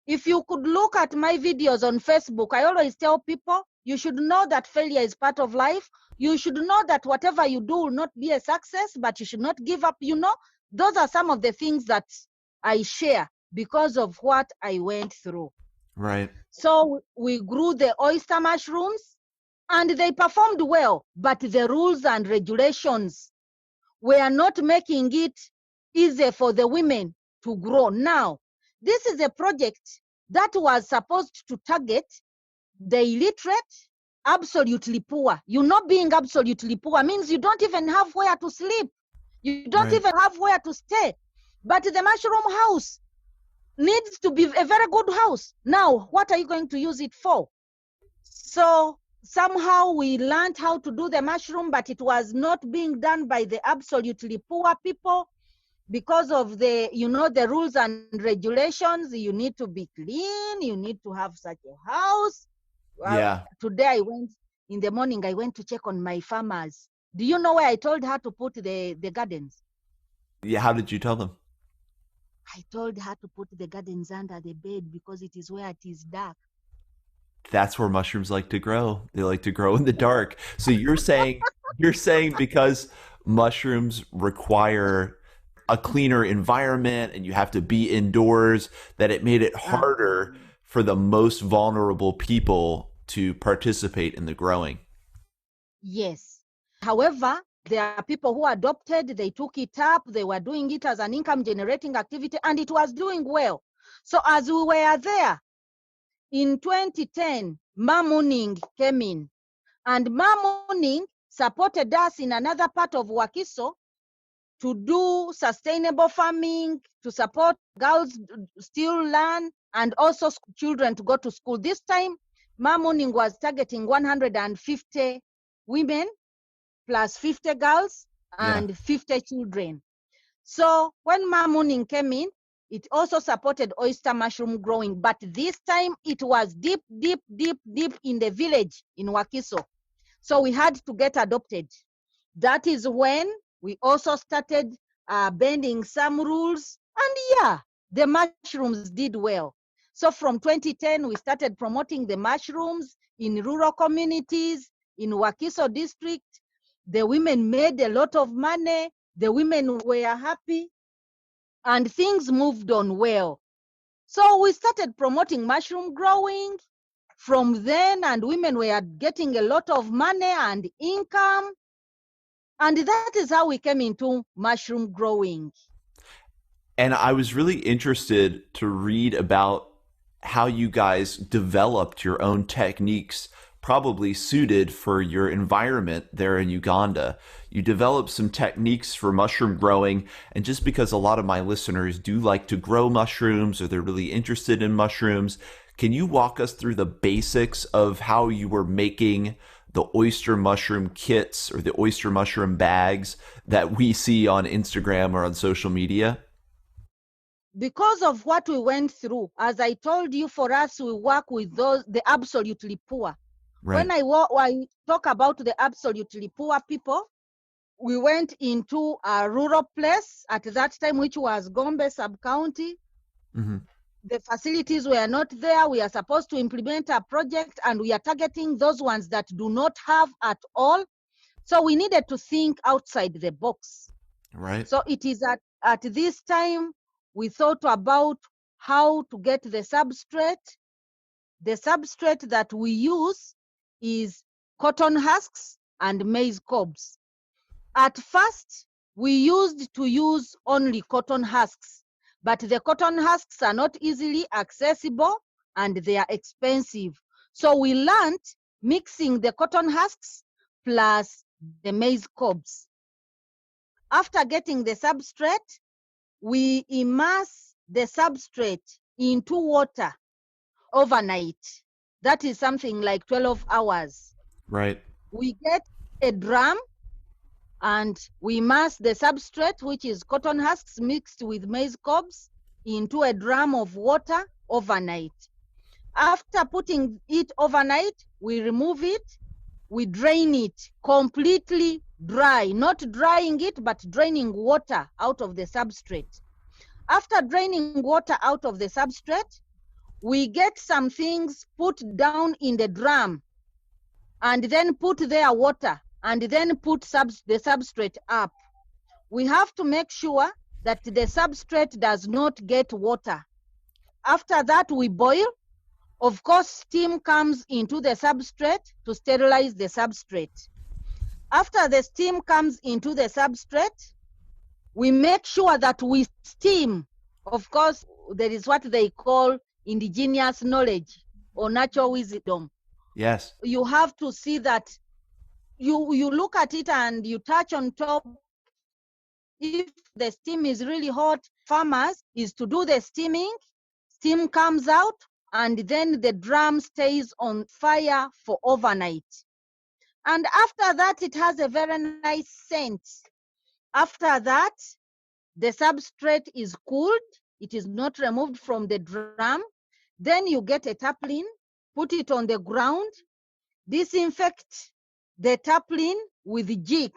If you could look at my videos on Facebook, I always tell people, you should know that failure is part of life. You should know that whatever you do will not be a success, but you should not give up. Those are some of the things that I share because of what I went through. Right. So we grew the oyster mushrooms and they performed well, but the rules and regulations were not making it easy for the women to grow. Now, this is a project that was supposed to target the illiterate, absolutely poor. Being absolutely poor means you don't even have where to sleep. You don't even have where to stay. But the mushroom house needs to be a very good house. Now, what are you going to use it for? So somehow we learned how to do the mushroom, but it was not being done by the absolutely poor people. because of the, the rules and regulations, you need to be clean, you need to have such a house. Yeah. Today in the morning, I went to check on my farmers. Do you know where I told her to put the gardens? Yeah. How did you tell them? I told her to put the gardens under the bed because it is where it is dark. That's where mushrooms like to grow. They like to grow in the dark. So you're saying because mushrooms require a cleaner environment and you have to be indoors, that it made it harder for the most vulnerable people to participate in the growing. Yes. However, there are people who adopted, they took it up, they were doing it as an income generating activity, and it was doing well. So as we were there, in 2010, Marr-Munning came in, and Marr-Munning supported us in another part of Wakiso to do sustainable farming, to support girls still learn, and also children to go to school. This time, Marr-Munning was targeting 150 women plus 50 girls and 50 children. So when Marr-Munning came in, it also supported oyster mushroom growing, but this time it was deep in the village in Wakiso. So we had to get adopted. That is when we also started bending some rules, and the mushrooms did well. So from 2010, we started promoting the mushrooms in rural communities, in Wakiso district. The women made a lot of money. The women were happy, and things moved on well. So we started promoting mushroom growing from then, and women were getting a lot of money and income. And that is how we came into mushroom growing. And I was really interested to read about how you guys developed your own techniques, probably suited for your environment there in Uganda. You developed some techniques for mushroom growing, and just because a lot of my listeners do like to grow mushrooms or they're really interested in mushrooms, can you walk us through the basics of how you were making the oyster mushroom kits or the oyster mushroom bags that we see on Instagram or on social media? Because of what we went through, as I told you, for us, we work with the absolutely poor. Right. When I talk about the absolutely poor people, we went into a rural place at that time, which was Gombe sub-county. Mm-hmm. The facilities were not there. We are supposed to implement a project, and we are targeting those ones that do not have at all. So we needed to think outside the box. Right. So it is at this time we thought about how to get the substrate. The substrate that we use is cotton husks and maize cobs. At first, we used to use only cotton husks, but the cotton husks are not easily accessible and they are expensive. So we learned mixing the cotton husks plus the maize cobs. After getting the substrate, we immerse the substrate into water overnight. That is something like 12 hours. Right. We get a drum and we immerse the substrate, which is cotton husks mixed with maize cobs, into a drum of water overnight. After putting it overnight, we remove it, we drain it completely dry, not drying it, but draining water out of the substrate. After draining water out of the substrate, we get some things put down in the drum and then put their water and then put the substrate up. We have to make sure that the substrate does not get water. After that, we boil. Of course, steam comes into the substrate to sterilize the substrate. After the steam comes into the substrate, we make sure that we steam. Of course, there is what they call indigenous knowledge or natural wisdom. Yes. You have to see that you look at it and you touch on top. If the steam is really hot, farmers is to do the steaming. Steam comes out and then the drum stays on fire for overnight. And after that, it has a very nice scent. After that, The substrate is cooled. It is not removed from the drum. Then you get a tarpaulin, put it on the ground, disinfect the tarpaulin with jig.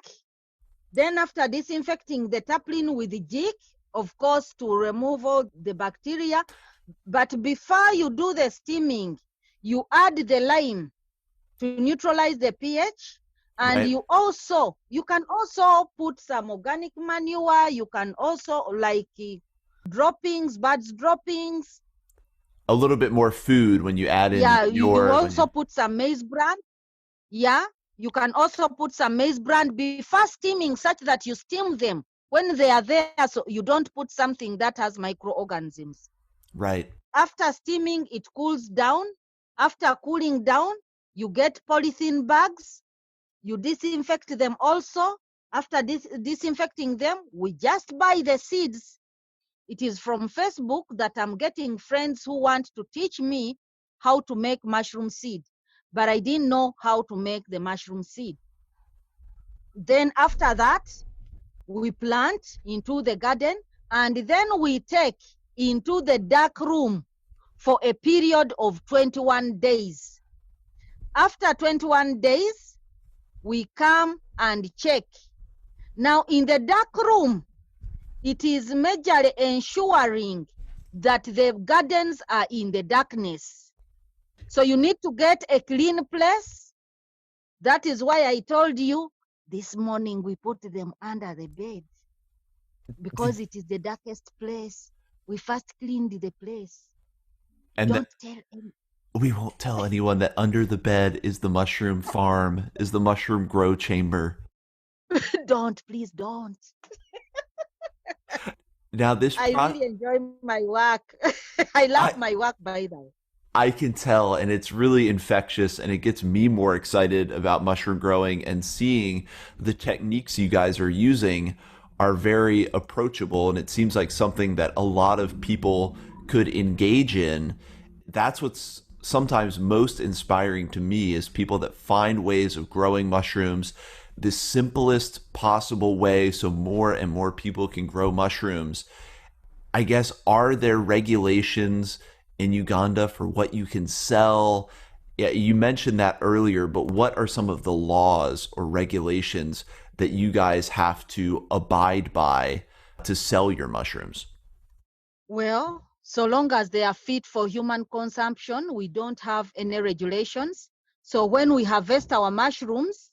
Then after disinfecting the tarpaulin with jig, of course, to remove all the bacteria, but before you do the steaming, you add the lime to neutralize the pH. And Right. you can also put some organic manure. You can also like droppings, birds droppings. A little bit more food when you add in Yeah, you manure. also put some maize bran. Yeah, you can also put some maize bran before steaming, such that you steam them when they are there, so you don't put something that has microorganisms. Right. After steaming, it cools down. After cooling down, you get polythene bags. You disinfect them also. After disinfecting them, we just buy the seeds. It is from Facebook that I'm getting friends who want to teach me how to make mushroom seed, but I didn't know how to make the mushroom seed. Then after that, we plant into the garden, and then we take into the dark room for a period of 21 days. After 21 days, we come and check. Now, in the dark room, it is majorly ensuring that the gardens are in the darkness. So you need to get a clean place. That is why I told you this morning we put them under the bed, because it is the darkest place. We first cleaned the place. And Don't tell anyone. we won't tell anyone that under the bed is the mushroom farm, is the mushroom grow chamber. Don't, please don't. Now this I really enjoy my work. I love my work, by the way. I can tell, and it's really infectious, and it gets me more excited about mushroom growing, and seeing the techniques you guys are using are very approachable, and it seems like something that a lot of people could engage in. That's what's sometimes most inspiring to me, is people that find ways of growing mushrooms the simplest possible way, so more and more people can grow mushrooms. I guess, are there regulations in Uganda for what you can sell? Yeah, you mentioned that earlier, but what are some of the laws or regulations that you guys have to abide by to sell your mushrooms? Well, so long as they are fit for human consumption, we don't have any regulations. So when we harvest our mushrooms,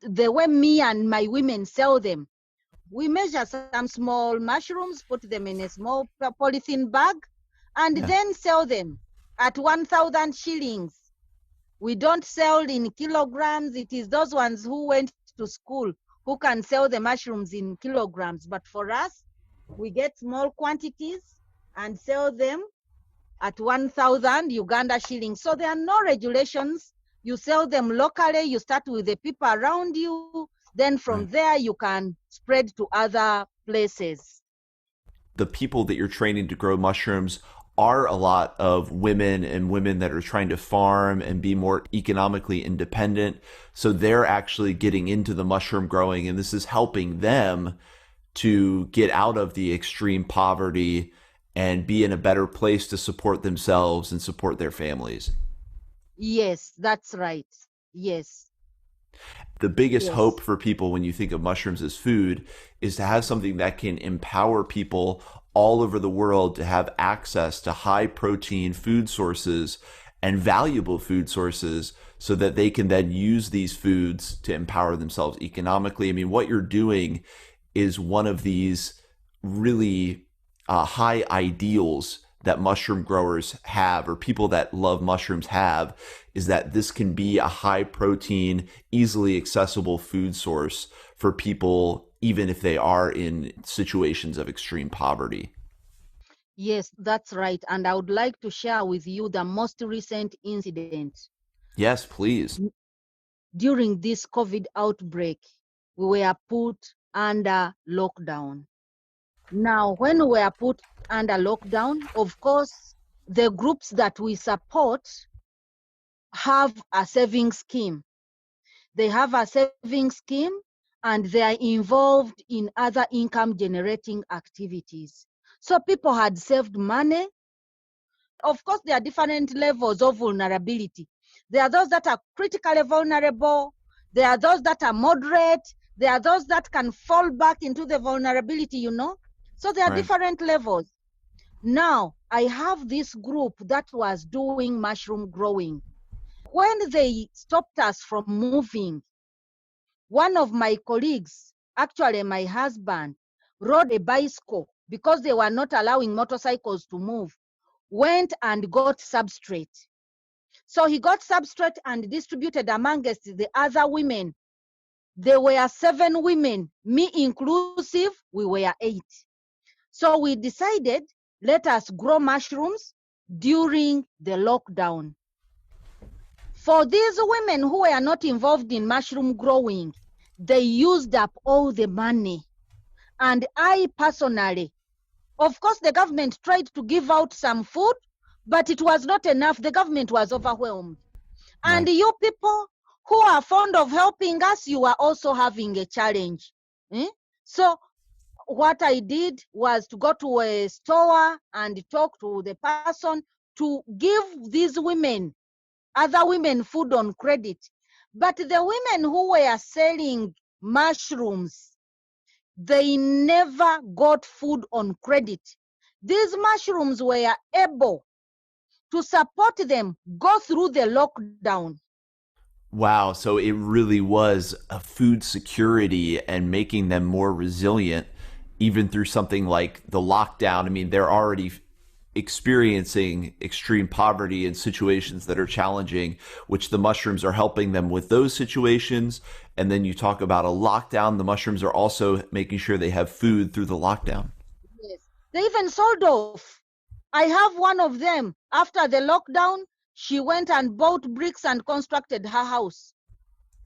the way me and my women sell them, we measure some small mushrooms, put them in a small polythene bag, and then sell them at 1,000 shillings. We don't sell in kilograms. It is those ones who went to school who can sell the mushrooms in kilograms. But for us, we get small quantities and sell them at 1,000 Uganda shillings. So there are no regulations. You sell them locally. You start with the people around you. Then from there, you can spread to other places. The people that you're training to grow mushrooms are a lot of women, and women that are trying to farm and be more economically independent. So they're actually getting into the mushroom growing, and this is helping them to get out of the extreme poverty and be in a better place to support themselves and support their families. Yes, that's right. Yes. The biggest hope for people when you think of mushrooms as food is to have something that can empower people all over the world to have access to high protein food sources and valuable food sources, so that they can then use these foods to empower themselves economically. I mean, what you're doing is one of these really high ideals that mushroom growers have, or people that love mushrooms have, is that this can be a high protein, easily accessible food source for people, even if they are in situations of extreme poverty. Yes, that's right. And I would like to share with you the most recent incident. Yes, please. During this COVID outbreak, we were put under lockdown. Now, when we were put under lockdown, of course, the groups that we support have a saving scheme. They have a saving scheme, and they are involved in other income generating activities. So people had saved money. Of course, there are different levels of vulnerability. There are those that are critically vulnerable. There are those that are moderate. There are those that can fall back into the vulnerability, you know. So there are different levels. Now, I have this group that was doing mushroom growing. When they stopped us from moving, one of my colleagues, actually my husband, rode a bicycle because they were not allowing motorcycles to move, went and got substrate. So he got substrate and distributed amongst the other women. There were 7 women, me inclusive, we were 8. So we decided, let us grow mushrooms during the lockdown. For these women who were not involved in mushroom growing, they used up all the money. And I personally, of course, the government tried to give out some food, but it was not enough. The government was overwhelmed. And you people who are fond of helping us, you are also having a challenge. So what I did was to go to a store and talk to the person to give these women, other women, food on credit. But the women who were selling mushrooms, they never got food on credit. These mushrooms were able to support them go through the lockdown. Wow. So it really was a food security and making them more resilient, even through something like the lockdown. I mean, they're already experiencing extreme poverty and situations that are challenging, which the mushrooms are helping them with those situations. And then you talk about a lockdown, the mushrooms are also making sure they have food through the lockdown. Yes. They even sold off. I have one of them. After the lockdown, she went and bought bricks and constructed her house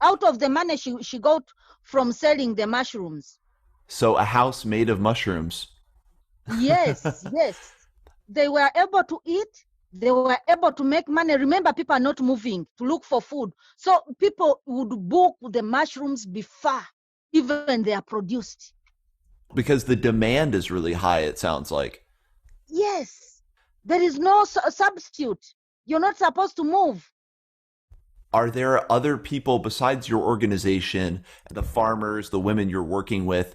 out of the money she got from selling the mushrooms. So a house made of mushrooms. Yes, yes. They were able to eat. They were able to make money. Remember, people are not moving to look for food. So people would book the mushrooms before even they are produced. Because the demand is really high, it sounds like. Yes. There is no substitute. You're not supposed to move. Are there other people besides your organization, the farmers, the women you're working with?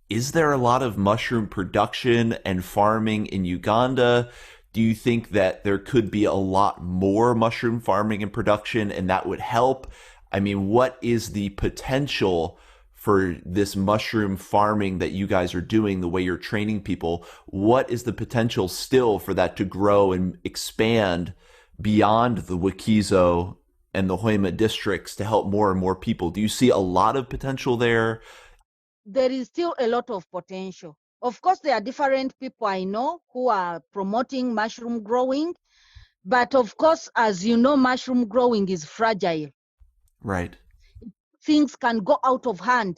Is there a lot of mushroom production and farming in Uganda? Do you think that there could be a lot more mushroom farming and production and that would help? I mean, what is the potential for this mushroom farming that you guys are doing, the way you're training people? What is the potential still for that to grow and expand beyond the Wakiso and the Hoima districts to help more and more people? Do you see a lot of potential there? There is still a lot of potential. Of course, there are different people I know who are promoting mushroom growing. But of course, as you know, mushroom growing is fragile. Right. Things can go out of hand.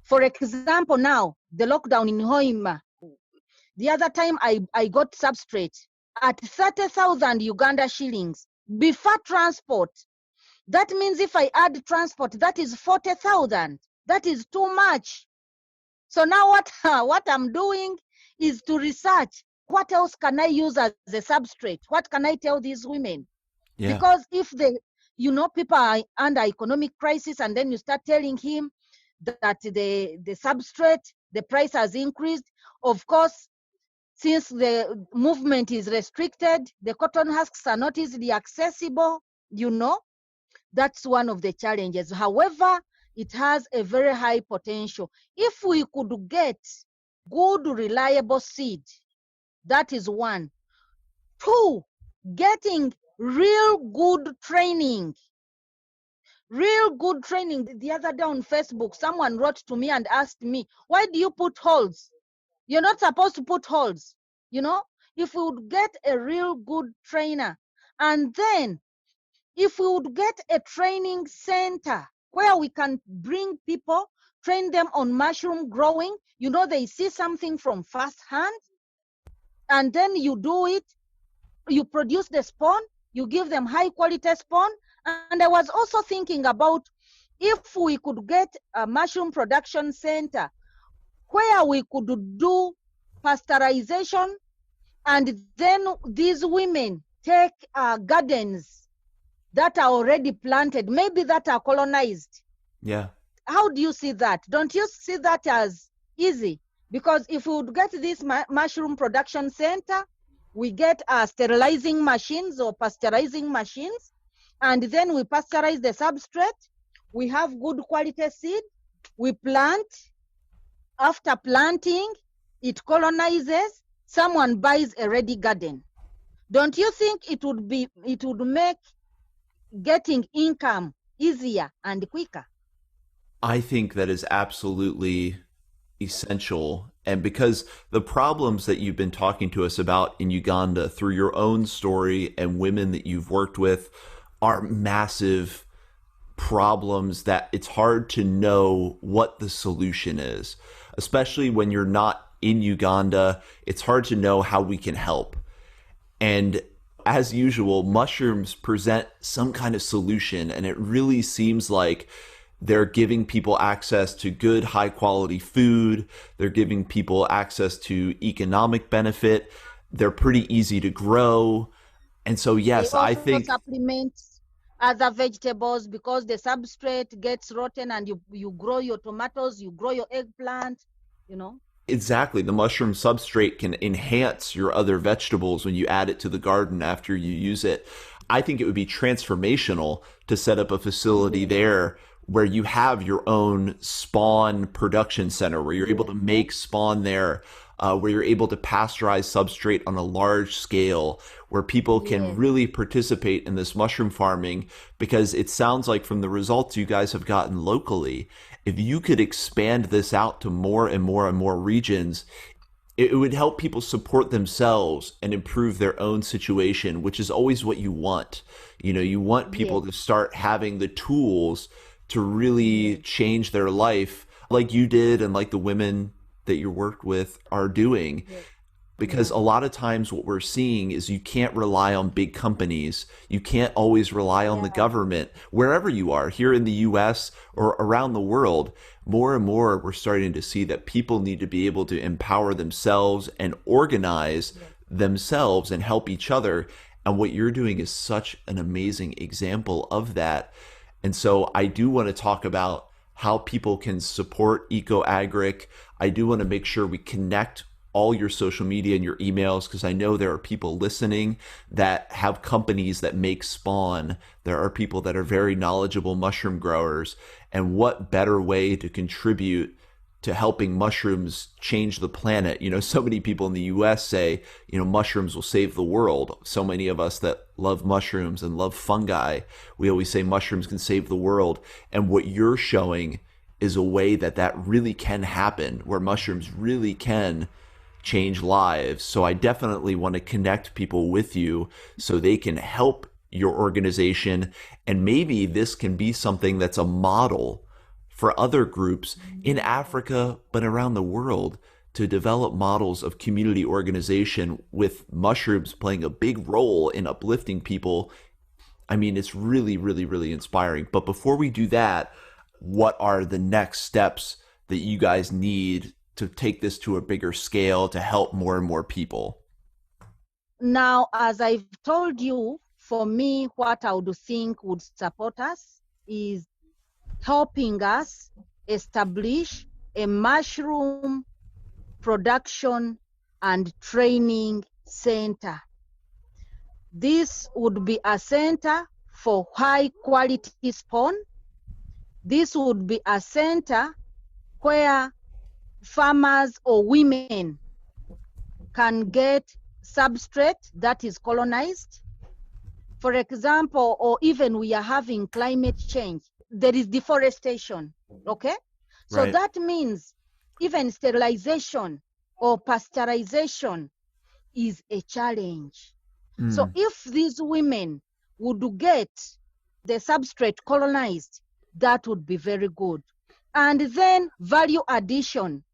For example, now, the lockdown in Hoima, the other time I got substrate at 30,000 Uganda shillings before transport. That means if I add transport, that is 40,000. That is too much. So now what I'm doing is to research what else can I use as a substrate? What can I tell these women? Yeah. Because if people are under economic crisis and then you start telling him that the substrate, the price has increased, of course, since the movement is restricted, the cotton husks are not easily accessible, that's one of the challenges. However, it has a very high potential. If we could get good, reliable seed, that is one. 2, getting real good training. Real good training. The other day on Facebook, someone wrote to me and asked me, why do you put holes? You're not supposed to put holes. If we would get a real good trainer, and then if we would get a training center where we can bring people, train them on mushroom growing, they see something from first hand, and then you do it, you produce the spawn, you give them high quality spawn. And I was also thinking about if we could get a mushroom production center where we could do pasteurization, and then these women take gardens that are already planted, maybe that are colonized. Yeah. How do you see that? Don't you see that as easy? Because if we would get this mushroom production center, we get sterilizing machines or pasteurizing machines, and then we pasteurize the substrate. We have good quality seed. We plant. After planting, it colonizes. Someone buys a ready garden. Don't you think it would make getting income easier and quicker? I think that is absolutely essential. And because the problems that you've been talking to us about in Uganda through your own story and women that you've worked with are massive problems that it's hard to know what the solution is, especially when you're not in Uganda. It's hard to know how we can help. And as usual, mushrooms present some kind of solution, and it really seems like they're giving people access to good, high quality food. They're giving people access to economic benefit. They're pretty easy to grow. And so, yes, I think supplement other vegetables because the substrate gets rotten, and you grow your tomatoes, you grow your eggplant, you know. Exactly. The mushroom substrate can enhance your other vegetables when you add it to the garden after you use it. I think it would be transformational to set up a facility there where you have your own spawn production center, where you're able to make spawn there, where you're able to pasteurize substrate on a large scale, where people can really participate in this mushroom farming. Because it sounds like from the results you guys have gotten locally, if you could expand this out to more and more and more regions, it would help people support themselves and improve their own situation, which is always what you want. You know, you want people to start having the tools to really change their life like you did and like the women that you worked with are doing. Because a lot of times what we're seeing is you can't rely on big companies. You can't always rely on the government. Wherever you are, here in the US or around the world, more and more we're starting to see that people need to be able to empower themselves and organize themselves and help each other. And what you're doing is such an amazing example of that. And so I do want to talk about how people can support EcoAgric. I do want to make sure we connect all your social media and your emails, because I know there are people listening that have companies that make spawn. There are people that are very knowledgeable mushroom growers. And what better way to contribute to helping mushrooms change the planet? You know, so many people in the US say, you know, mushrooms will save the world. So many of us that love mushrooms and love fungi, we always say mushrooms can save the world. And what you're showing is a way that that really can happen, where mushrooms really can change lives. So I definitely want to connect people with you so they can help your organization. And maybe this can be something that's a model for other groups in Africa, but around the world, to develop models of community organization with mushrooms playing a big role in uplifting people. I mean, it's really, really, really inspiring. But before we do that, what are the next steps that you guys need to take this to a bigger scale to help more and more people? Now, as I've told you, for me, what I would think would support us is helping us establish a mushroom production and training center. This would be a center for high quality spawn. This would be a center where farmers or women can get substrate that is colonized. For example, or even we are having climate change, there is deforestation, okay? So that means even sterilization or pasteurization is a challenge. So if these women would get the substrate colonized, that would be very good. And then value addition,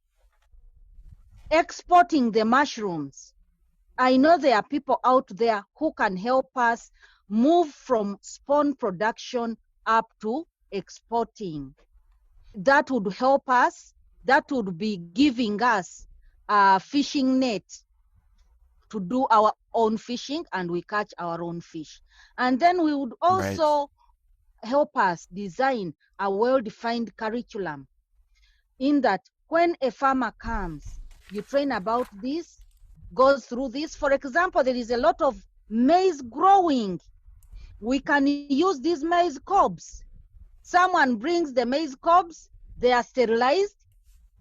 exporting the mushrooms. I know there are people out there who can help us move from spawn production up to exporting. That would help us. That would be giving us a fishing net to do our own fishing, and we catch our own fish. And then we would also help us design a well-defined curriculum, in that when a farmer comes, you train about this, goes through this. For example, there is a lot of maize growing. We can use these maize cobs. Someone brings the maize cobs, they are sterilized.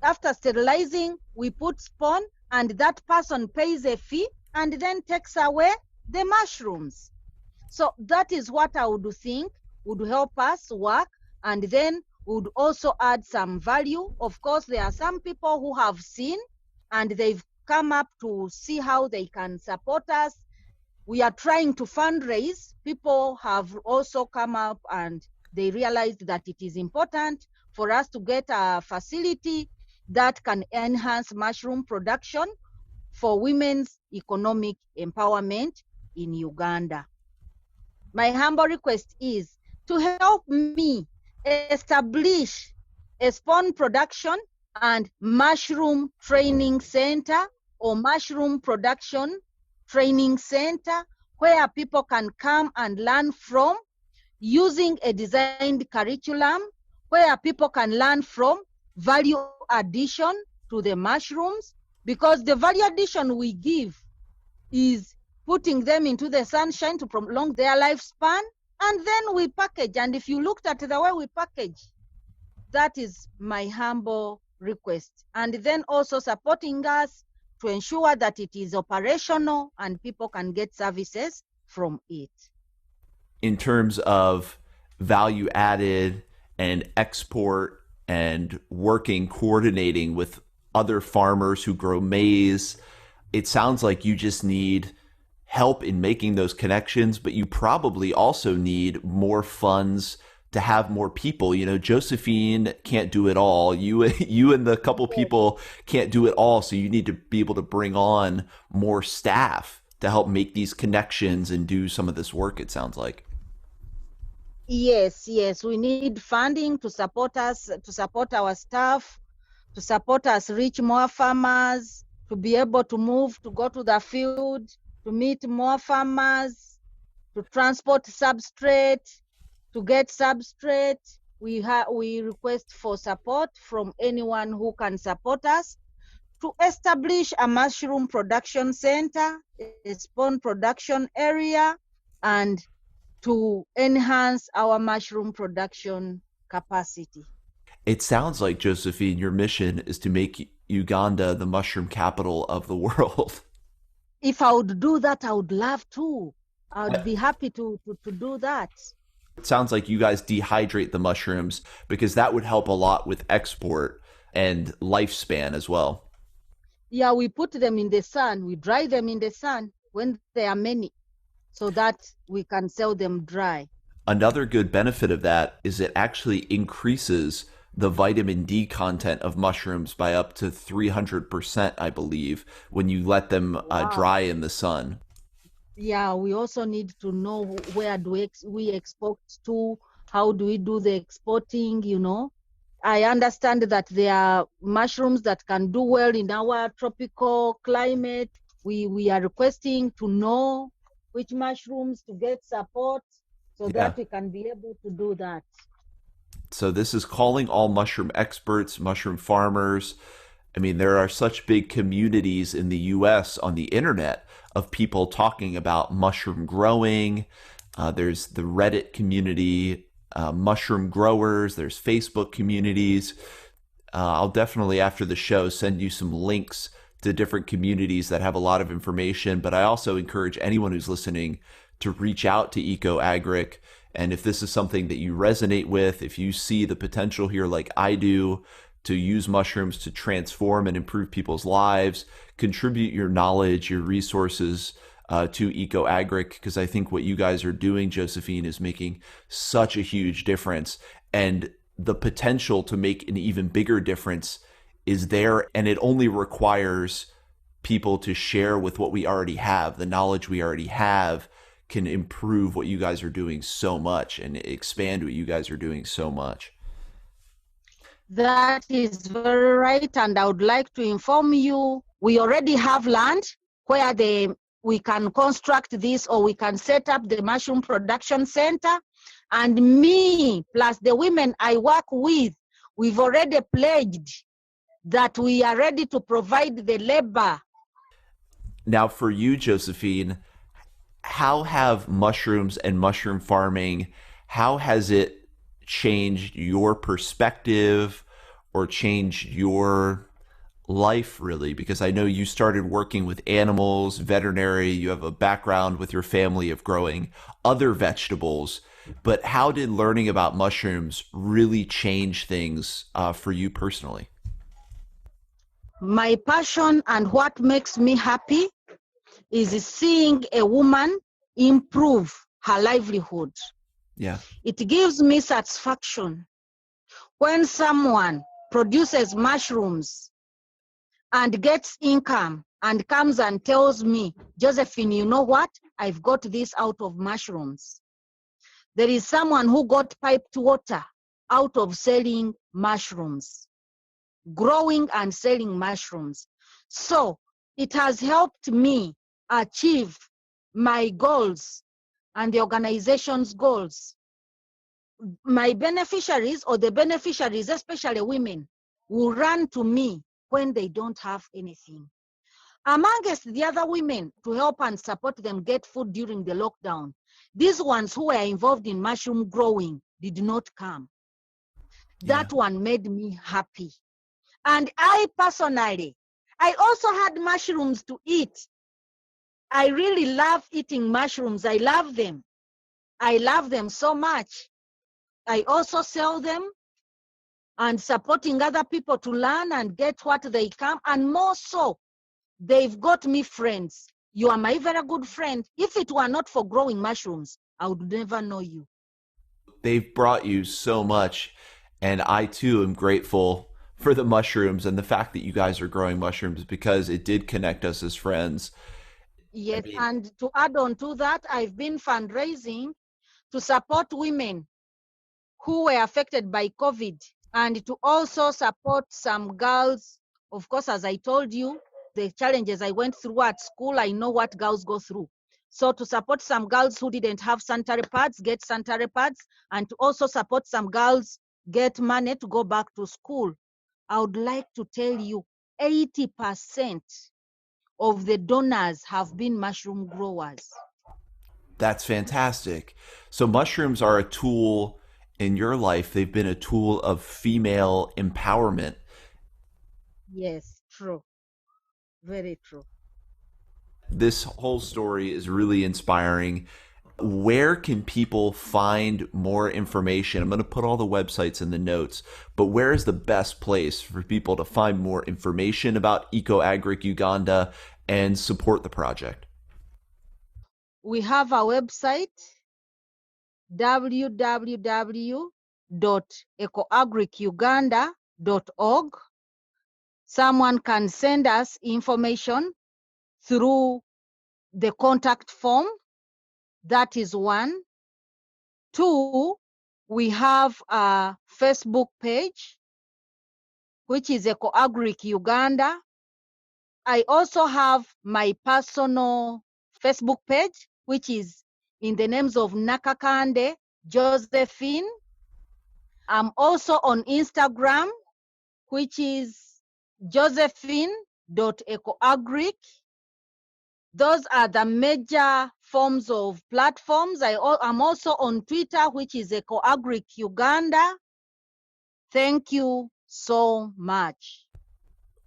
After sterilizing, we put spawn, and that person pays a fee and then takes away the mushrooms. So that is what I would think would help us work, and then would also add some value. Of course, there are some people who have seen and they've come up to see how they can support us. We are trying to fundraise. People have also come up and they realized that it is important for us to get a facility that can enhance mushroom production for women's economic empowerment in Uganda. My humble request is to help me establish a spawn production and mushroom training center, or mushroom production training center, where people can come and learn from, using a designed curriculum, where people can learn from value addition to the mushrooms, because the value addition we give is putting them into the sunshine to prolong their lifespan, and then we package. And if you looked at the way we package, that is my humble request. And then also supporting us to ensure that it is operational and people can get services from it. In terms of value added and export and coordinating with other farmers who grow maize, it sounds like you just need help in making those connections, but you probably also need more funds to have more people. You know, Josephine can't do it all. You and the couple people can't do it all. So you need to be able to bring on more staff to help make these connections and do some of this work, it sounds like. Yes, we need funding to support us, to support our staff, to support us reach more farmers, to be able to move, to go to the field, to meet more farmers, to transport substrate, to get substrate. We request for support from anyone who can support us to establish a mushroom production center, a spawn production area, and to enhance our mushroom production capacity. It sounds like, Josephine, your mission is to make Uganda the mushroom capital of the world. If I would do that, I would love to. I would be happy to do that. It sounds like you guys dehydrate the mushrooms, because that would help a lot with export and lifespan as well. Yeah, we put them in the sun. We dry them in the sun when there are many, so that we can sell them dry. Another good benefit of that is it actually increases the vitamin D content of mushrooms by up to 300%, I believe, when you let them dry in the sun. Yeah, we also need to know where do we export to, how do we do the exporting, you know. I understand that there are mushrooms that can do well in our tropical climate. We are requesting to know which mushrooms to get support so that we can be able to do that. So this is calling all mushroom experts, mushroom farmers. I mean, there are such big communities in the US on the internet of people talking about mushroom growing. There's the Reddit community, mushroom growers. There's Facebook communities. I'll definitely, after the show, send you some links to different communities that have a lot of information. But I also encourage anyone who's listening to reach out to EcoAgric. And if this is something that you resonate with, if you see the potential here like I do, to use mushrooms to transform and improve people's lives, contribute your knowledge, your resources to Eco-Agric, because I think what you guys are doing, Josephine, is making such a huge difference. And the potential to make an even bigger difference is there, and it only requires people to share with what we already have, the knowledge we already have, can improve what you guys are doing so much and expand what you guys are doing so much. That is very right, and I would like to inform you, we already have land where we can construct this, or we can set up the mushroom production center. And me, plus the women I work with, we've already pledged that we are ready to provide the labor. Now, for you, Josephine, how have mushrooms and mushroom farming, how has it changed your perspective or changed your life, really? Because I know you started working with animals, veterinary, you have a background with your family of growing other vegetables. But how did learning about mushrooms really change things for you personally? My passion and what makes me happy is seeing a woman improve her livelihood. Yeah. It gives me satisfaction when someone produces mushrooms and gets income and comes and tells me, Josephine, you know what? I've got this out of mushrooms. There is someone who got piped water out of selling mushrooms, growing and selling mushrooms. So it has helped me achieve my goals and the organization's goals. My beneficiaries, or the beneficiaries, especially women, will run to me when they don't have anything. Amongst the other women, to help and support them get food during the lockdown, these ones who were involved in mushroom growing did not come. That one made me happy. And I personally, I also had mushrooms to eat. I really love eating mushrooms. I love them. I love them so much. I also sell them and supporting other people to learn and get what they come. And more so, they've got me friends. You are my very good friend. If it were not for growing mushrooms, I would never know you. They've brought you so much. And I too am grateful for the mushrooms and the fact that you guys are growing mushrooms, because it did connect us as friends. Yes, and to add on to that, I've been fundraising to support women who were affected by COVID, and to also support some girls. Of course, as I told you, the challenges I went through at school, I know what girls go through. So to support some girls who didn't have sanitary pads, get sanitary pads, and to also support some girls get money to go back to school. I would like to tell you, 80% of the donors have been mushroom growers. That's fantastic. So mushrooms are a tool in your life. They've been a tool of female empowerment. Yes, true. Very true. This whole story is really inspiring. Where can people find more information? I'm going to put all the websites in the notes, but where is the best place for people to find more information about Eco-Agric Uganda and support the project? We have a website, www.ecoagricuganda.org. Someone can send us information through the contact form. That is one. Two, we have a Facebook page, which is Eco-Agric Uganda. I also have my personal Facebook page, which is in the names of Nakakande, Josephine. I'm also on Instagram, which is josephine.ecoagric. Those are the major forms of platforms. I'm also on Twitter, which is Eco-Agric Uganda. Thank you so much.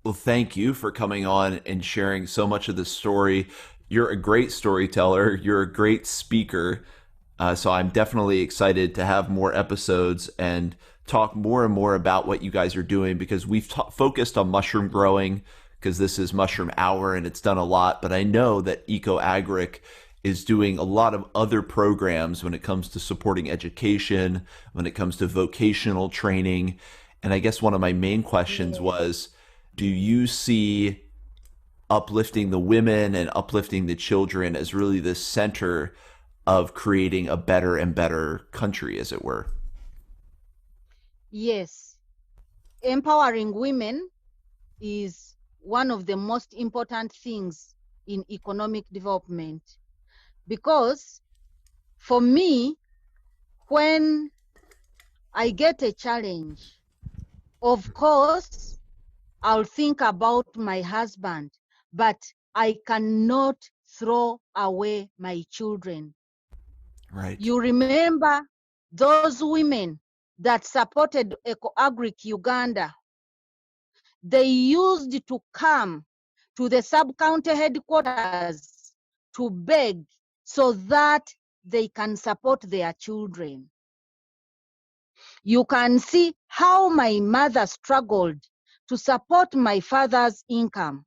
Well, thank you for coming on and sharing so much of this story. You're a great storyteller. You're a great speaker. So I'm definitely excited to have more episodes and talk more and more about what you guys are doing, because we've focused on mushroom growing because this is Mushroom Hour and it's done a lot. But I know that Eco-Agric is doing a lot of other programs when it comes to supporting education, when it comes to vocational training. And I guess one of my main questions was, do you see uplifting the women and uplifting the children as really the center of creating a better and better country, as it were. Yes, empowering women is one of the most important things in economic development, because for me, when I get a challenge, of course, I'll think about my husband, but I cannot throw away my children. Right. You remember those women that supported Eco-Agric Uganda? They used to come to the sub-county headquarters to beg so that they can support their children. You can see how my mother struggled to support my father's income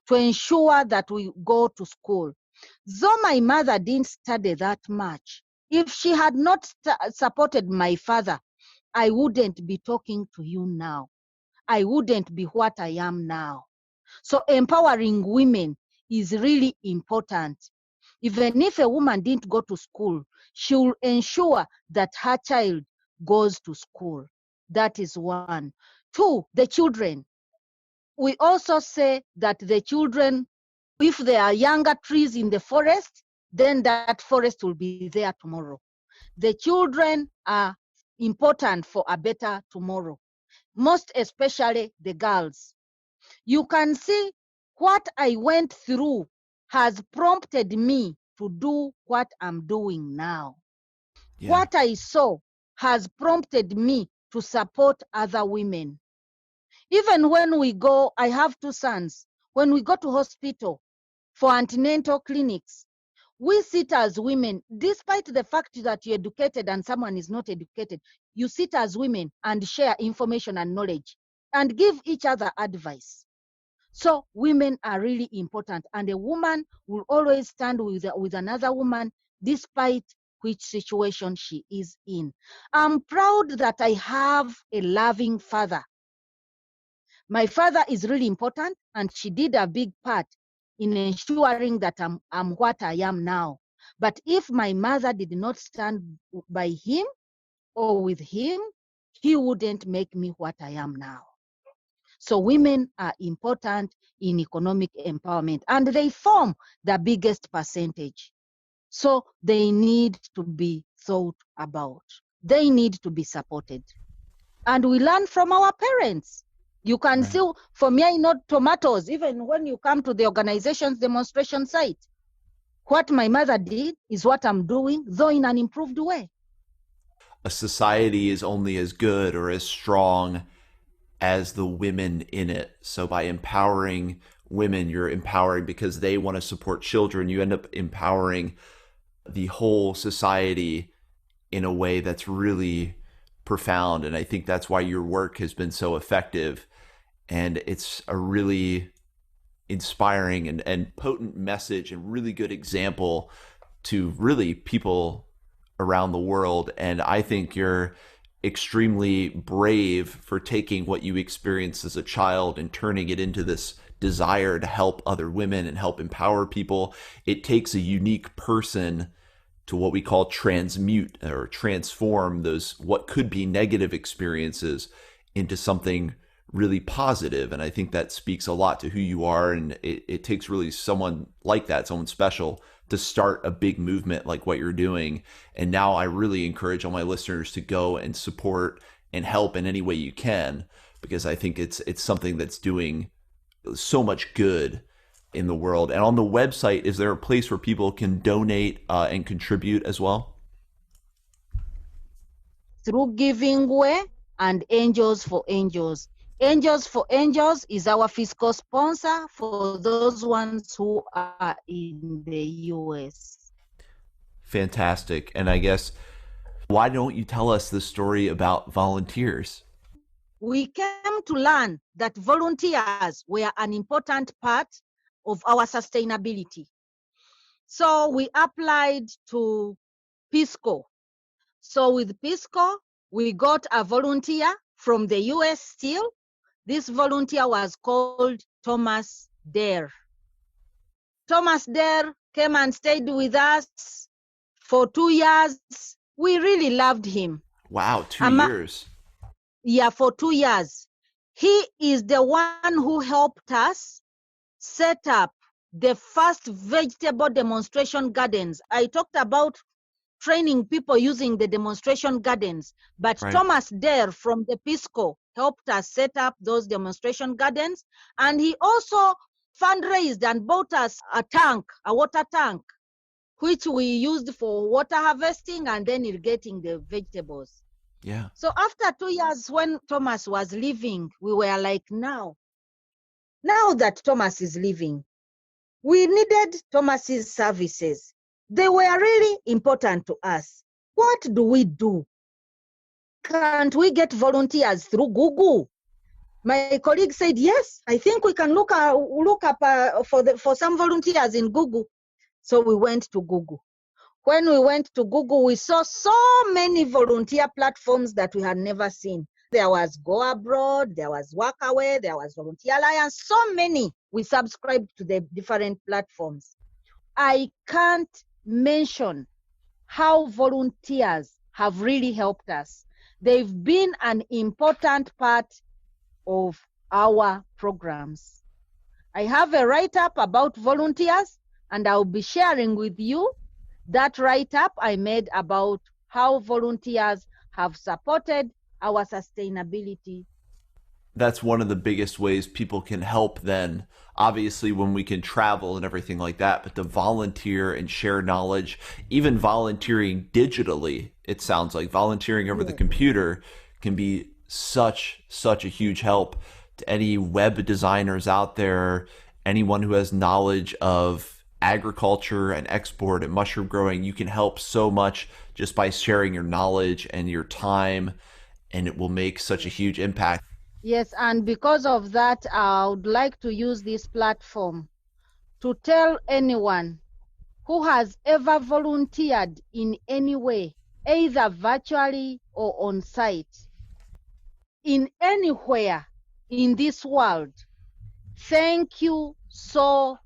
to ensure that we go to school. Though my mother didn't study that much, if she had not supported my father, I wouldn't be talking to you now. I wouldn't be what I am now. So empowering women is really important. Even if a woman didn't go to school, she will ensure that her child goes to school. That is one. Two, the children. We also say that the children, if there are younger trees in the forest, then that forest will be there tomorrow. The children are important for a better tomorrow, most especially the girls. You can see what I went through has prompted me to do what I'm doing now. Yeah. What I saw has prompted me to support other women. Even when we go, I have two sons. When we go to hospital for antenatal clinics, we sit as women, despite the fact that you're educated and someone is not educated, you sit as women and share information and knowledge and give each other advice. So women are really important, and a woman will always stand with another woman despite which situation she is in. I'm proud that I have a loving father. My father is really important, and she did a big part in ensuring that I'm what I am now. But if my mother did not stand by him or with him, he wouldn't make me what I am now. So women are important in economic empowerment, and they form the biggest percentage. So they need to be thought about. They need to be supported. And we learn from our parents. You can Right. see, for me, I know tomatoes, even when you come to the organization's demonstration site, what my mother did is what I'm doing, though in an improved way. A society is only as good or as strong as the women in it. So by empowering women, you're empowering because they want to support children. You end up empowering the whole society in a way that's really profound. And I think that's why your work has been so effective. And it's a really inspiring and potent message and really good example to really people around the world. And I think you're extremely brave for taking what you experienced as a child and turning it into this desire to help other women and help empower people. It takes a unique person to what we call transmute or transform those what could be negative experiences into something really positive. And I think that speaks a lot to who you are. And it takes really someone like that, someone special, to start a big movement like what you're doing. And now I really encourage all my listeners to go and support and help in any way you can, because I think it's something that's doing so much good in the world. And on the website, is there a place where people can donate and contribute as well? Through Giving Way and Angels for Angels. Angels for Angels is our fiscal sponsor for those ones who are in the US. Fantastic. And I guess, why don't you tell us the story about volunteers? We came to learn that volunteers were an important part of our sustainability. So we applied to Peace Corps. So with Peace Corps, we got a volunteer from the US still. This volunteer was called Thomas Dare. Thomas Dare came and stayed with us for 2 years. We really loved him. Wow, 2 years. Yeah, for 2 years. He is the one who helped us set up the first vegetable demonstration gardens. I talked about training people using the demonstration gardens, but Right. Thomas Dare from the Peace Corps helped us set up those demonstration gardens, and he also fundraised and bought us a water tank, which we used for water harvesting and then irrigating the vegetables. Yeah. So after 2 years, when Thomas was leaving, we were like, now that Thomas is leaving, we needed Thomas's services. They were really important to us. What do we do? Can't we get volunteers through Google? My colleague said, yes, I think we can look up for some volunteers in Google. So we went to Google. When we went to Google, we saw so many volunteer platforms that we had never seen. There was Go Abroad, there was Workaway, there was Volunteer Alliance, so many. We subscribed to the different platforms. I can't mention how volunteers have really helped us. They've been an important part of our programs. I have a write-up about volunteers, and I'll be sharing with you that write-up I made about how volunteers have supported our sustainability. That's one of the biggest ways people can help then, obviously when we can travel and everything like that, but to volunteer and share knowledge, even volunteering digitally, it sounds like volunteering over the computer can be such a huge help to any web designers out there, anyone who has knowledge of agriculture and export and mushroom growing. You can help so much just by sharing your knowledge and your time, and it will make such a huge impact. Yes, and because of that, I would like to use this platform to tell anyone who has ever volunteered in any way, either virtually or on site, in anywhere in this world, thank you so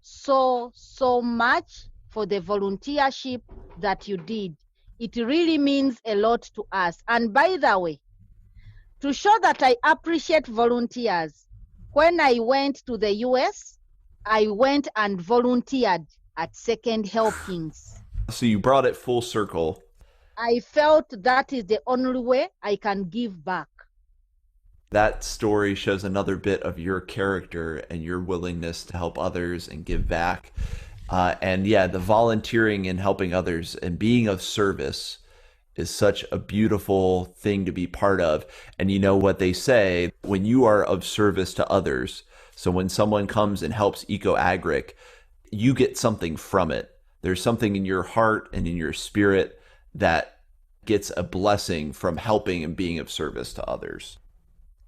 much for the volunteership that you did. It really means a lot to us. And by the way, to show that I appreciate volunteers, when I went to the US, I went and volunteered at Second Helpings. So you brought it full circle. I felt that is the only way I can give back. That story shows another bit of your character and your willingness to help others and give back. And yeah, the volunteering and helping others and being of service is such a beautiful thing to be part of. And you know what they say, when you are of service to others, so when someone comes and helps EcoAgric, you get something from it. There's something in your heart and in your spirit that gets a blessing from helping and being of service to others.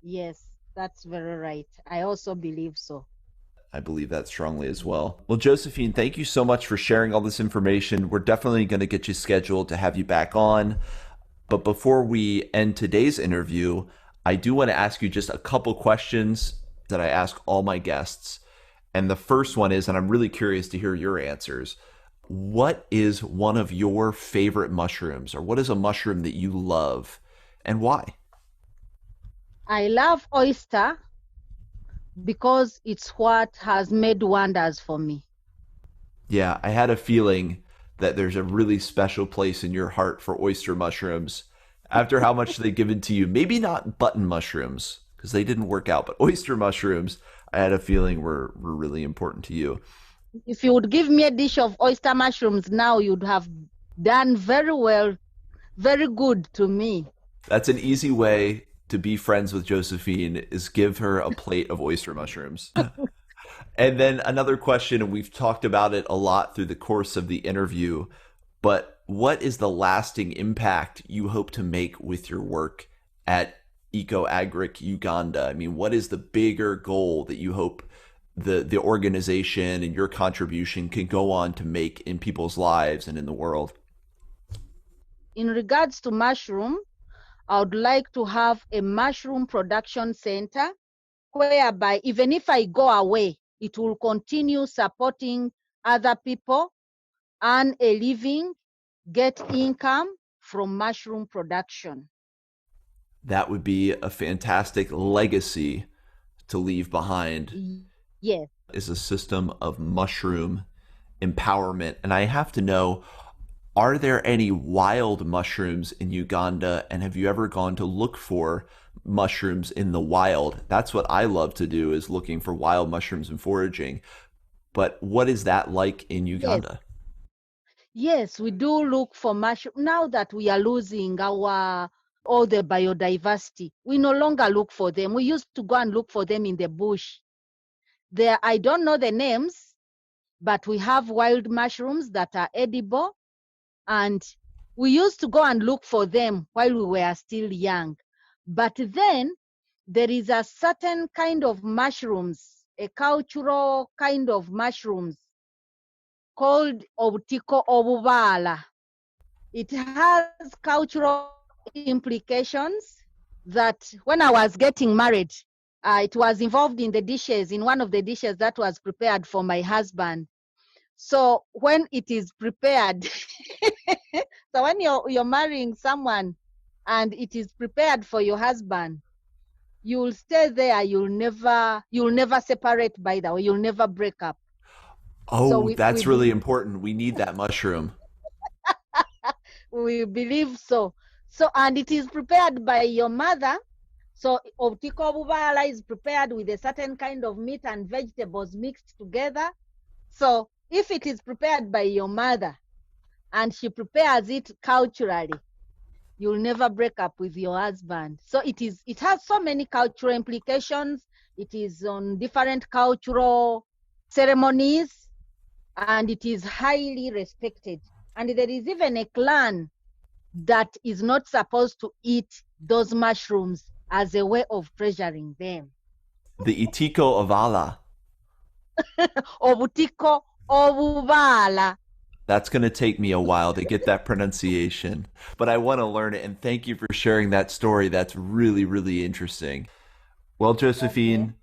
Yes, that's very right. I also believe so. I believe that strongly as well. Well, Josephine, thank you so much for sharing all this information. We're definitely going to get you scheduled to have you back on. But before we end today's interview, I do want to ask you just a couple questions that I ask all my guests. And the first one is, and I'm really curious to hear your answers, what is one of your favorite mushrooms, or what is a mushroom that you love and why? I love oyster because it's what has made wonders for me. Yeah, I had a feeling that there's a really special place in your heart for oyster mushrooms after how much they've given to you. Maybe not button mushrooms, because they didn't work out, but oyster mushrooms, I had a feeling were really important to you. If you would give me a dish of oyster mushrooms now, you'd have done very well, very good to me. That's an easy way to be friends with Josephine, is give her a plate of oyster mushrooms. And then another question, and we've talked about it a lot through the course of the interview, but what is the lasting impact you hope to make with your work at Eco-Agric Uganda? I mean, what is the bigger goal that you hope the organization and your contribution can go on to make in people's lives and in the world? In regards to mushroom, I would like to have a mushroom production center whereby even if I go away, it will continue supporting other people, earn a living, get income from mushroom production. That would be a fantastic legacy to leave behind. Yes. Is a system of mushroom empowerment. And I have to know, are there any wild mushrooms in Uganda? And have you ever gone to look for mushrooms in the wild? That's what I love to do, is looking for wild mushrooms and foraging. But what is that like in Uganda? Yes, we do look for mushroom. Now that we are losing all the biodiversity, we no longer look for them. We used to go and look for them in the bush. There, I don't know the names, but we have wild mushrooms that are edible, and we used to go and look for them while we were still young. But then there is a certain kind of mushrooms, a cultural kind of mushrooms called obutiko obubala. It has cultural implications that when I was getting married, it was involved in the dishes, in one of the dishes that was prepared for my husband. So when it is prepared, so when you're marrying someone and it is prepared for your husband, you'll stay there. You'll never separate, by the way. You'll never break up. Oh, so that's really important. We need that mushroom. We believe so. So, and it is prepared by your mother. So obutiko obubala is prepared with a certain kind of meat and vegetables mixed together. So if it is prepared by your mother and she prepares it culturally, you'll never break up with your husband. So it has so many cultural implications. It is on different cultural ceremonies, and it is highly respected. And there is even a clan that is not supposed to eat those mushrooms as a way of treasuring them. The Itiko Avala. Obutiko obubala. That's going to take me a while to get that pronunciation, but I want to learn it. And thank you for sharing that story. That's really, really interesting. Well, Josephine,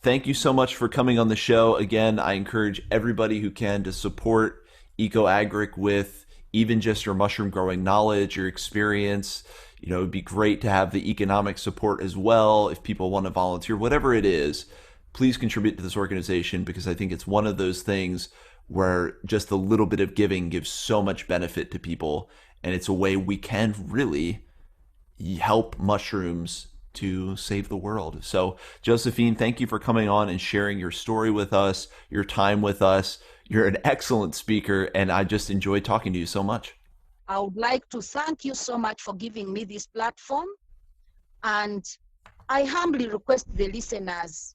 thank you so much for coming on the show. Again, I encourage everybody who can to support EcoAgric with even just your mushroom growing knowledge, your experience. You know, it'd be great to have the economic support as well. If people want to volunteer, whatever it is, please contribute to this organization, because I think it's one of those things where just a little bit of giving gives so much benefit to people. And it's a way we can really help mushrooms to save the world. So, Josephine, thank you for coming on and sharing your story with us, your time with us. You're an excellent speaker, and I just enjoyed talking to you so much. I would like to thank you so much for giving me this platform. And I humbly request the listeners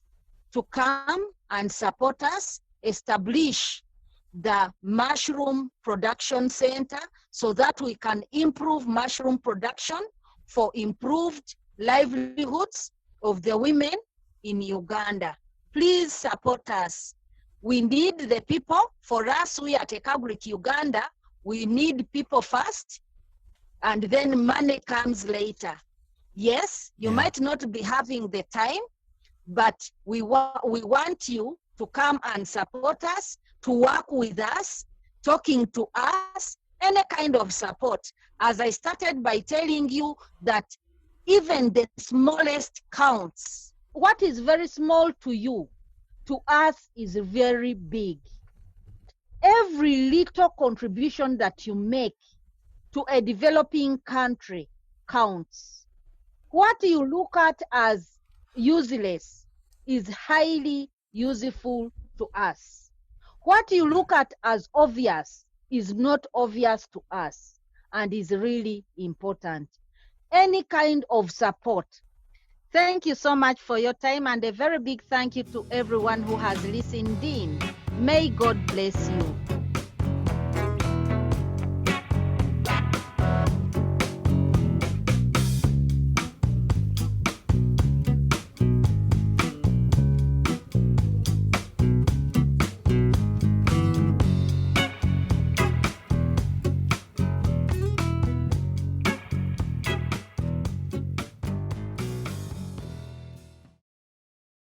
to come and support us, establish the Mushroom Production Center so that we can improve mushroom production for improved livelihoods of the women in Uganda. Please support us. We need the people. For us, we at Eco-Agric Uganda, we need people first, and then money comes later. Yes, you might not be having the time, but we want you to come and support us, to work with us, talking to us, any kind of support. As I started by telling you that even the smallest counts. What is very small to you, to us is very big. Every little contribution that you make to a developing country counts. What you look at as useless is highly useful to us. What you look at as obvious is not obvious to us and is really important. Any kind of support. Thank you so much for your time, and a very big thank you to everyone who has listened in. May God bless you.